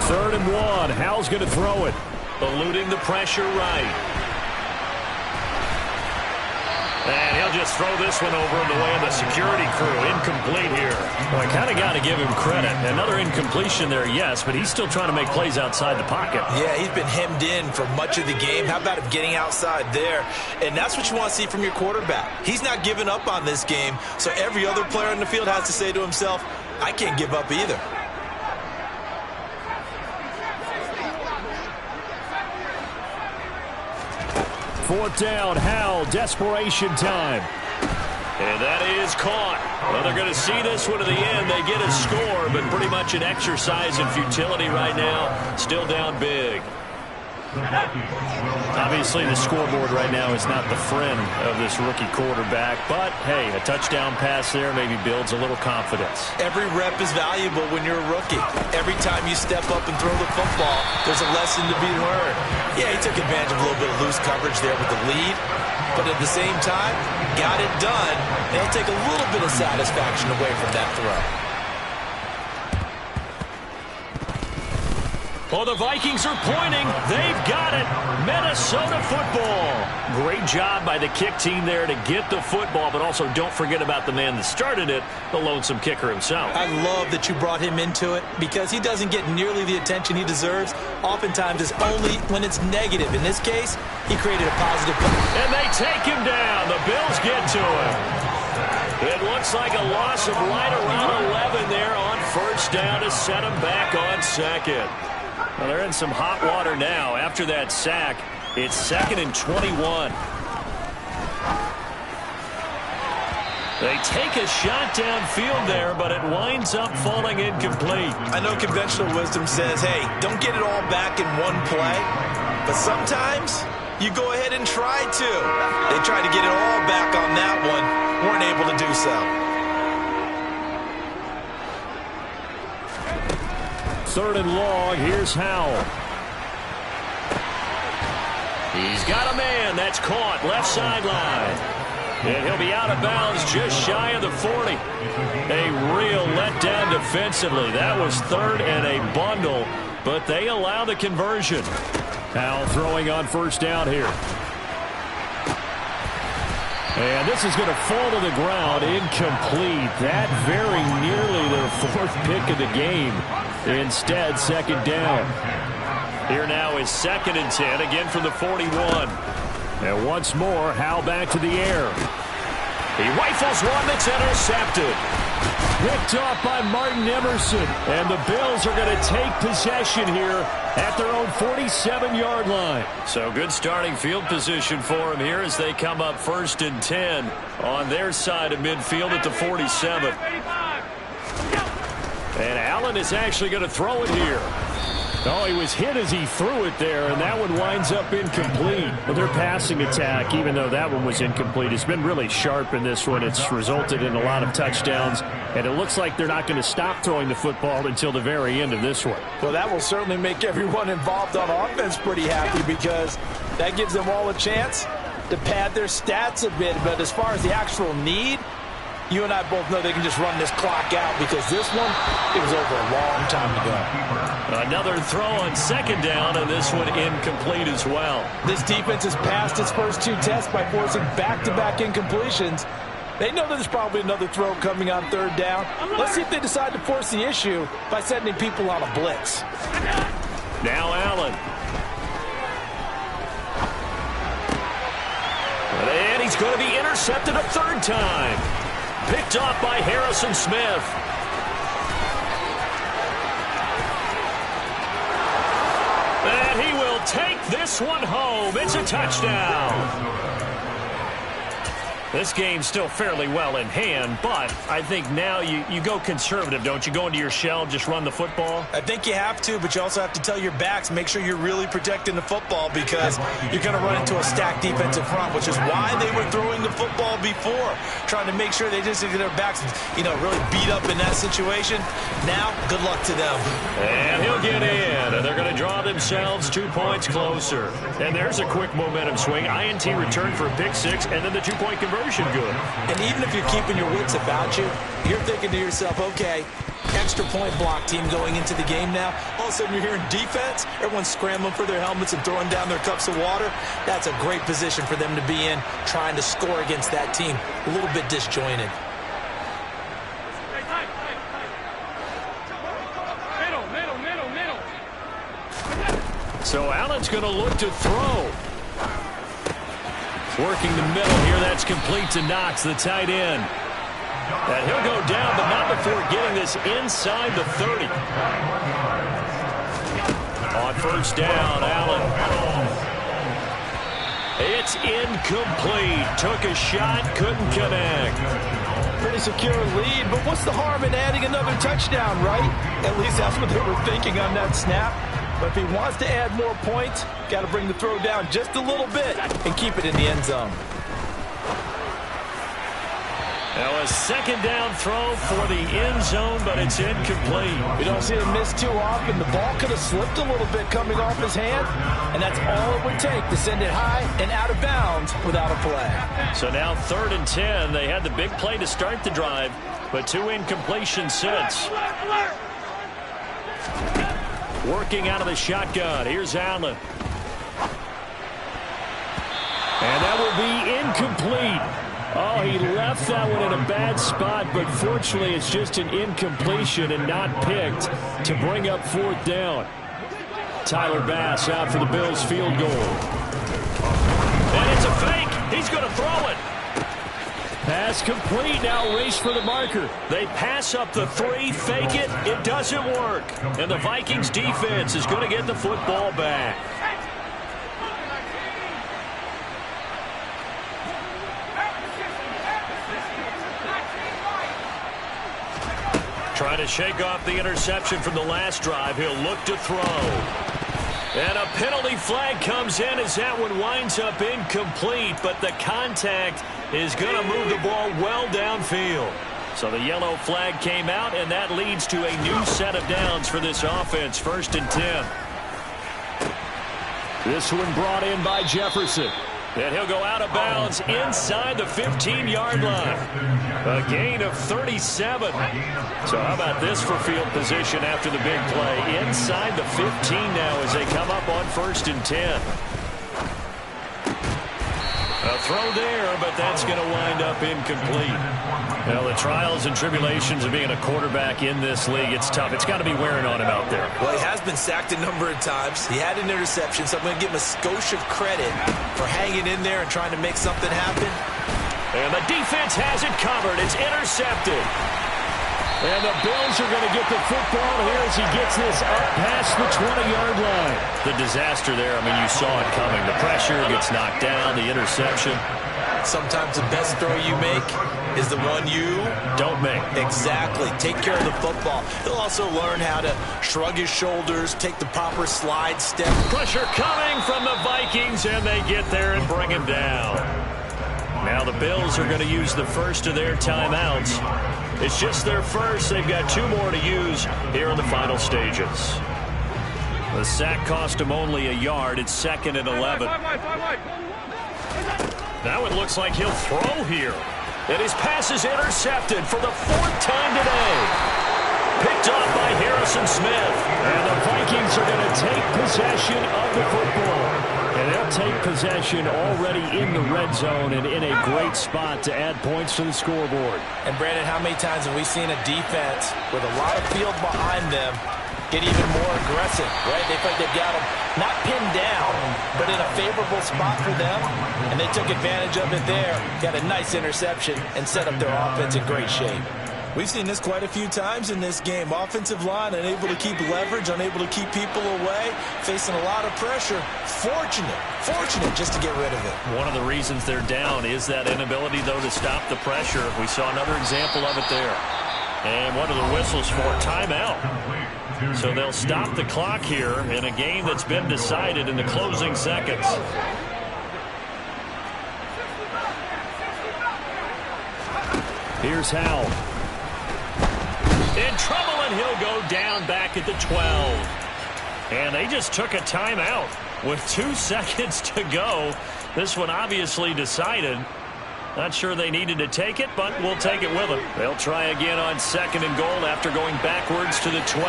3rd and 1. Howell's going to throw it. Eluding the pressure right. And he'll just throw this one over in the way of the security crew. Incomplete here. Well, I kind of got to give him credit. Another incompletion there, yes, but he's still trying to make plays outside the pocket. Yeah, he's been hemmed in for much of the game. How about him getting outside there? And that's what you want to see from your quarterback. He's not giving up on this game, so every other player in the field has to say to himself, I can't give up either. Fourth down, Howell, desperation time. And that is caught. Well, they're going to see this one to the end. They get a score, but pretty much an exercise in futility right now. Still down big. Obviously, the scoreboard right now is not the friend of this rookie quarterback. But, hey, a touchdown pass there maybe builds a little confidence. Every rep is valuable when you're a rookie. Every time you step up and throw the football, there's a lesson to be learned. Yeah, he took advantage of a little bit of loose coverage there with the lead. But at the same time, got it done. They'll take a little bit of satisfaction away from that throw. Oh, the Vikings are pointing. They've got it. Minnesota football. Great job by the kick team there to get the football, but also don't forget about the man that started it, the lonesome kicker himself. I love that you brought him into it because he doesn't get nearly the attention he deserves. Oftentimes it's only when it's negative. In this case, he created a positive play. And they take him down. The Bills get to him. It looks like a loss of right around 11 there on first down to set him back on second. Well, they're in some hot water now. After that sack, it's 2nd and 21. They take a shot downfield there, but it winds up falling incomplete. I know conventional wisdom says, hey, don't get it all back in one play. But sometimes you go ahead and try to. They tried to get it all back on that one. Weren't able to do so. 3rd and long, here's Howell. He's got a man that's caught left sideline. And he'll be out of bounds just shy of the 40. A real letdown defensively. That was 3rd and a bundle, but they allow the conversion. Howell throwing on first down here. And this is going to fall to the ground, incomplete. That very nearly their 4th pick of the game. Instead, 2nd down. Here now is 2nd and 10, again from the 41. And once more, Howell back to the air. He rifles one that's intercepted. Picked off by Martin Emerson. And the Bills are going to take possession here at their own 47-yard line. So good starting field position for him here as they come up 1st and 10 on their side of midfield at the 47. And Allen is actually going to throw it here. Oh, he was hit as he threw it there, and that one winds up incomplete. But their passing attack, even though that one was incomplete, has been really sharp in this one. It's resulted in a lot of touchdowns, and it looks like they're not going to stop throwing the football until the very end of this one. Well, that will certainly make everyone involved on offense pretty happy because that gives them all a chance to pad their stats a bit. But as far as the actual need, you and I both know they can just run this clock out because this one, it was over a long time ago. Another throw on 2nd down, and this one incomplete as well. This defense has passed its first 2 tests by forcing back-to-back incompletions. They know there's probably another throw coming on 3rd down. Let's see if they decide to force the issue by sending people on a blitz. Now Allen. And he's going to be intercepted a 3rd time. Picked off by Harrison Smith. And he will take this one home. It's a touchdown. This game's still fairly well in hand, but I think now you go conservative, don't you? Go into your shell, just run the football? I think you have to, but you also have to tell your backs, make sure you're really protecting the football because you're going to run into a stacked defensive front, which is why they were throwing the football before, trying to make sure they just get their backs, really beat up in that situation. Now, good luck to them. And he'll get in, and they're going to draw themselves 2 points closer. And there's a quick momentum swing. INT return for a pick six, and then the 2-point conversion good. And even if you're keeping your wits about you, you're thinking to yourself, okay, extra point block team going into the game now. All of a sudden you're hearing defense. Everyone's scrambling for their helmets and throwing down their cups of water. That's a great position for them to be in, trying to score against that team. A little bit disjointed. So Allen's going to look to throw. Working the middle here, that's complete to Knox, the tight end. And he'll go down, but not before getting this inside the 30. On first down, Allen. It's incomplete. Took a shot, couldn't connect. Pretty secure lead, but what's the harm in adding another touchdown, right? At least that's what they were thinking on that snap. But if he wants to add more points, got to bring the throw down just a little bit and keep it in the end zone. Now a second down throw for the end zone, but it's incomplete. We don't see him miss too often. The ball could have slipped a little bit coming off his hand, and that's all it would take to send it high and out of bounds without a flag. So now 3rd and 10. They had the big play to start the drive, but 2 incompletions since. Working out of the shotgun. Here's Allen. And that will be incomplete. Oh, he left that one in a bad spot, but fortunately it's just an incompletion and not picked to bring up 4th down. Tyler Bass out for the Bills field goal. And it's a fake. He's going to throw it. Pass complete. Now race for the marker. They pass up the 3, fake it. It doesn't work. And the Vikings defense is going to get the football back. Trying to shake off the interception from the last drive. He'll look to throw. And a penalty flag comes in as that one winds up incomplete, but the contact is going to move the ball well downfield. So the yellow flag came out, and that leads to a new set of downs for this offense. 1st and 10. This one brought in by Jefferson. And he'll go out of bounds inside the 15-yard line. A gain of 37. So how about this for field position after the big play? Inside the 15 now as they come up on 1st and 10. A throw there, but that's going to wind up incomplete. Well, the trials and tribulations of being a quarterback in this league, it's tough. It's got to be wearing on him out there. Well, he has been sacked a number of times. He had an interception, so I'm going to give him a skosh of credit for hanging in there and trying to make something happen. And the defense has it covered. It's intercepted. And the Bills are going to get the football here as he gets this up past the 20-yard line. The disaster there, I mean, you saw it coming. The pressure gets knocked down, the interception. Sometimes the best throw you make is the one you don't make. Exactly. Take care of the football. He'll also learn how to shrug his shoulders, take the proper slide step. Pressure coming from the Vikings, and they get there and bring him down. Now the Bills are going to use the first of their timeouts. It's just their first. They've got 2 more to use here in the final stages. The sack cost him only a yard. It's 2nd and 11. Now it looks like he'll throw here. And his pass is intercepted for the 4th time today. Picked off by Harrison Smith. And the Vikings are going to take possession of the football. And they'll take possession already in the red zone and in a great spot to add points to the scoreboard. And Brandon, how many times have we seen a defense with a lot of field behind them get even more aggressive, right? They feel like they've got them not pinned down, but in a favorable spot for them, and they took advantage of it there, got a nice interception, and set up their offense in great shape. We've seen this quite a few times in this game. Offensive line unable to keep leverage, unable to keep people away, facing a lot of pressure. Fortunate just to get rid of it. One of the reasons they're down is that inability, though, to stop the pressure. We saw another example of it there. And what are the whistles for? Timeout. So they'll stop the clock here in a game that's been decided in the closing seconds. Here's Howell. In trouble, and he'll go down back at the 12. And they just took a timeout with 2 seconds to go. This one obviously decided. Not sure they needed to take it, but we'll take it with them. They'll try again on 2nd and goal after going backwards to the 12.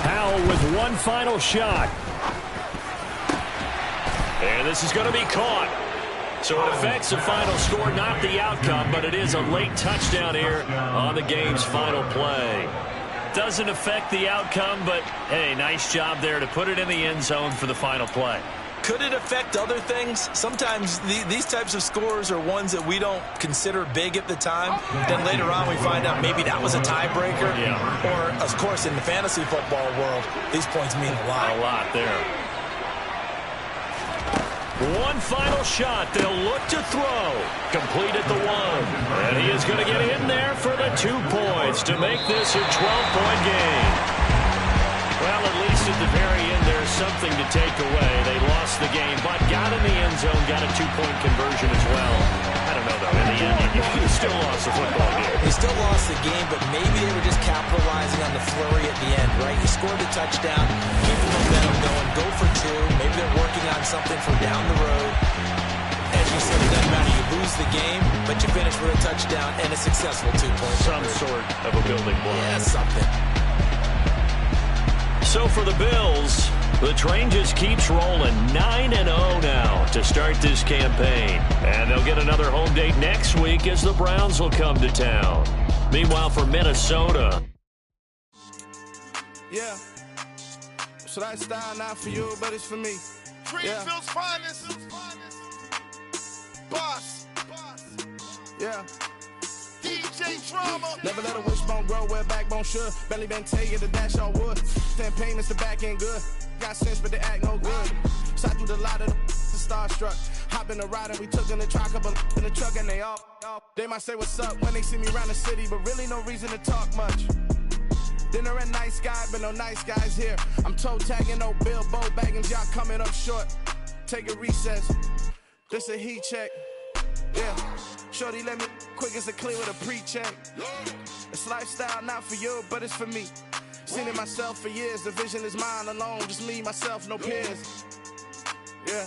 Howell with one final shot. And this is going to be caught. So it affects the final score, not the outcome, but it is a late touchdown here on the game's final play. Doesn't affect the outcome, but, hey, nice job there to put it in the end zone for the final play. Could it affect other things? Sometimes these types of scores are ones that we don't consider big at the time. Then later on we find out maybe that was a tiebreaker. Yeah. Or, of course, in the fantasy football world, these points mean a lot. A lot there. One final shot. They'll look to throw. Complete at the 1. And he is going to get in there for the 2 points to make this a 12-point game. Well, at least at the very end, there's something to take away. They lost the game, but got in the end zone, got a 2-point conversion as well. I don't know, though. In the end, you still lost the football game. They still lost the game, but maybe they were just capitalizing on the flurry at the end, right? You scored the touchdown, keep the momentum going, go for 2. Maybe they're working on something for down the road. As you said, it doesn't matter. You lose the game, but you finish with a touchdown and a successful 2-point. Some sort of a building block. Yeah, something. So for the Bills, the train just keeps rolling 9-0 now to start this campaign. And they'll get another home date next week as the Browns will come to town. Meanwhile, for Minnesota. Yeah. So that style not for you, but it's for me. Greenfield's finest. Boss. Yeah. DJ Drama. Never let a wishbone grow where backbone should. Belly been taking the dash all wood. 10 payments, the back end good. Got sense, but they act no good. Shot through the lot of the starstruck. Hop in the ride and we took in the truck, couple in the truck and they all. They might say what's up when they see me around the city, but really no reason to talk much. Dinner and nice guy, but no nice guys here. I'm toe tagging, no Bilbo baggins, y'all coming up short. Take a recess. This a heat check. Yeah. Shorty let me quick as a clear with a pre-check. It's lifestyle not for you, but it's for me. Seen it myself for years. The vision is mine alone. Just me, myself, no peers. Yeah.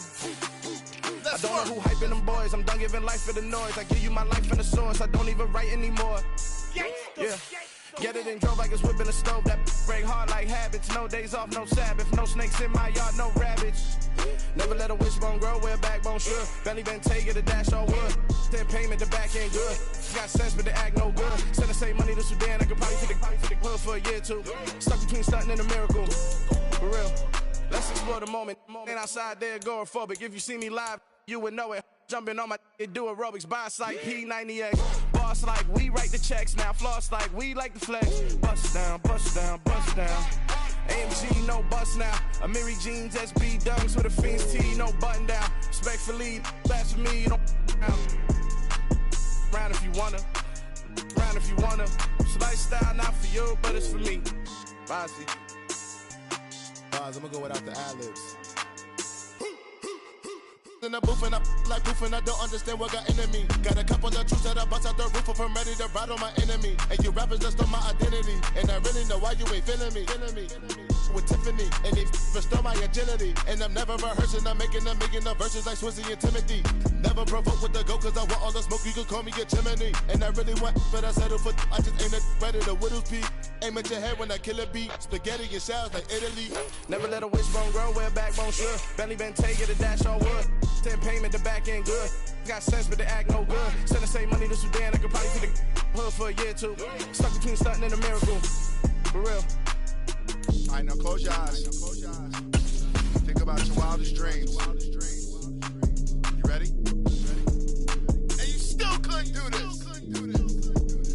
I don't know who hyping them boys. I'm done giving life for the noise. I give you my life in the source. I don't even write anymore. Yeah. Get it and drove like it's whipping a stove. That break hard like habits. No days off, no Sabbath. No snakes in my yard, no rabbits. Never let a wishbone grow where backbone should. Belly been taking the dash all wood. 10 payment, the back ain't good. Got sense, but they act no good. Send the same money to Sudan. I could probably take the hood for a year or two. Stuck between stunting and a miracle. For real. Let's explore the moment. Ain't outside there agoraphobic. If you see me live, you would know it. Jumping on my do aerobics, boss like P90X. Boss like we write the checks now. Floss like we like the flex. Bust down, bust down, bust down. AMG, no bust now. Amiri jeans, SB dunks with a Fiends T, no button down. Respectfully, that's for me, you don't round if you wanna. Round if you wanna. It's lifestyle not for you, but it's for me. Bossy. I'm gonna go without the ad-libs. In the booth and I like proof and I don't understand what got into me. Got a couple of troops that I bust out the roof if I'm ready to ride on my enemy. And you rappers just stole my identity. And I really know why you ain't feeling me. With Tiffany and they restore my agility. And I'm never rehearsing, I'm making a million of verses like Swizzy and Timothy. Never provoke with the go cause I want all the smoke, you can call me a chimney. And I really want, but I settle for I just aim it ready to widow's peak. Aim at your head when I kill a beat. Spaghetti and shells like Italy. Never let a wishbone grow where backbone should. Belly been taking the dash all wood. 10 payment, the back ain't good. Got sense, but they act no good. Send the same money to Sudan, I could probably take the hood for a year or two. Stuck between stunting and a miracle. For real. Alright, now close your eyes. Think about your wildest dreams. You ready? And you still couldn't do this.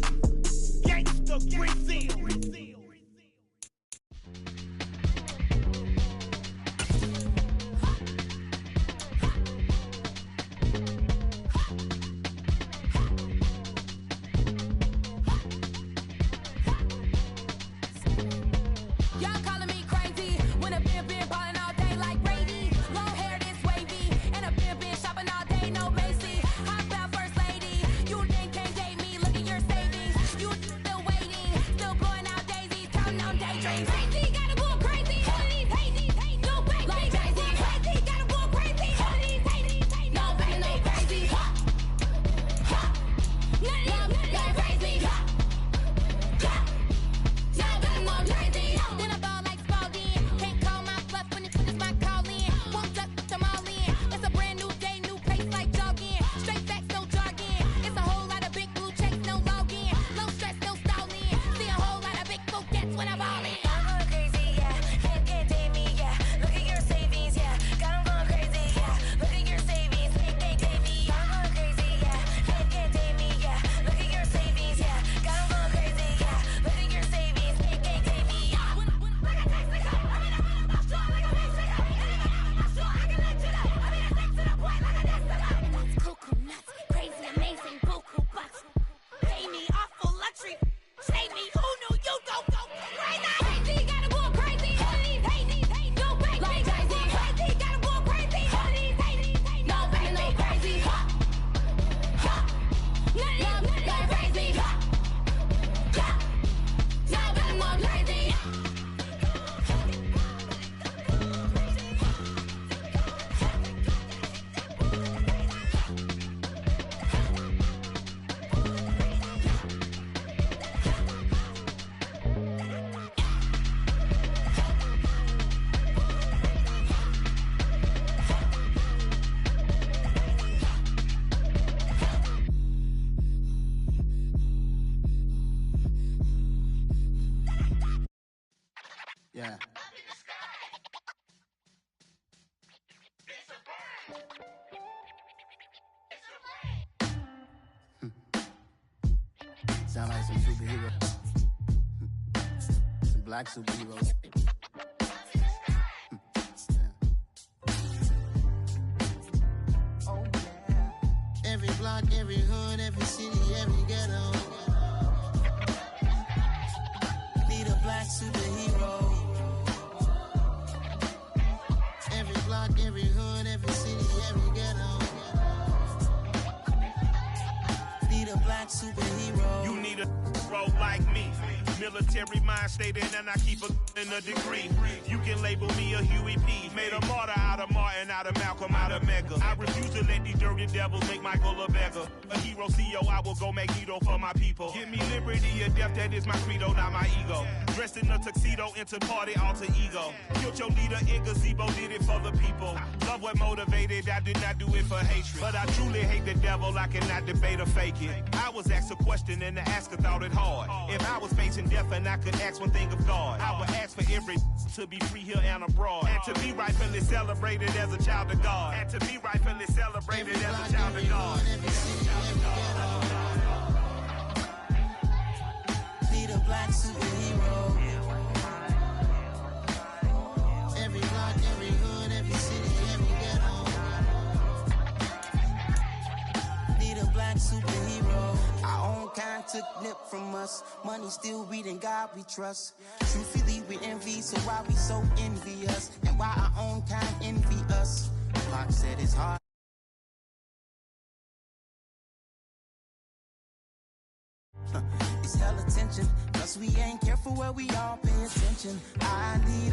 Yeah. Sound like some superheroes. Some black superheroes. Oh, yeah. Every block, every hood, every city, every ghetto. Need a black superhero. Every block, every hood, every city, every ghetto. Need a black superhero. You need a role like me. Military mind stated, and I keep in a degree. You can label me a Huey P. Made a martyr out of Martin, out of Malcolm, out of Mega. I refuse to let these dirty devils make Michael a beggar. A hero CEO, I will go Magneto for my people. Give me liberty or death, that is my credo, not my ego. Dressed in a tuxedo, into party, alter ego. Killed your leader in gazebo, did it for the people. Love what motivated, I did not do it for hatred. But I truly hate the devil, I cannot debate or fake it. I was asked a question and the asker thought it hard. If I was facing death and I could ask one thing of God, I would ask for every to be free here and abroad, and to be rightfully celebrated as a child of God, and to be rightfully celebrated as a child of God. Need a black superhero. Every block, every hood, every city, every ghetto. Need a black superhero. Our own kind took nip from us. Money still reading God we trust. Truthfully we envy, so why we so envious? And why our own kind envy us? Pac said it's hard. It's hell attention, cause we ain't careful where we all pay attention. I need all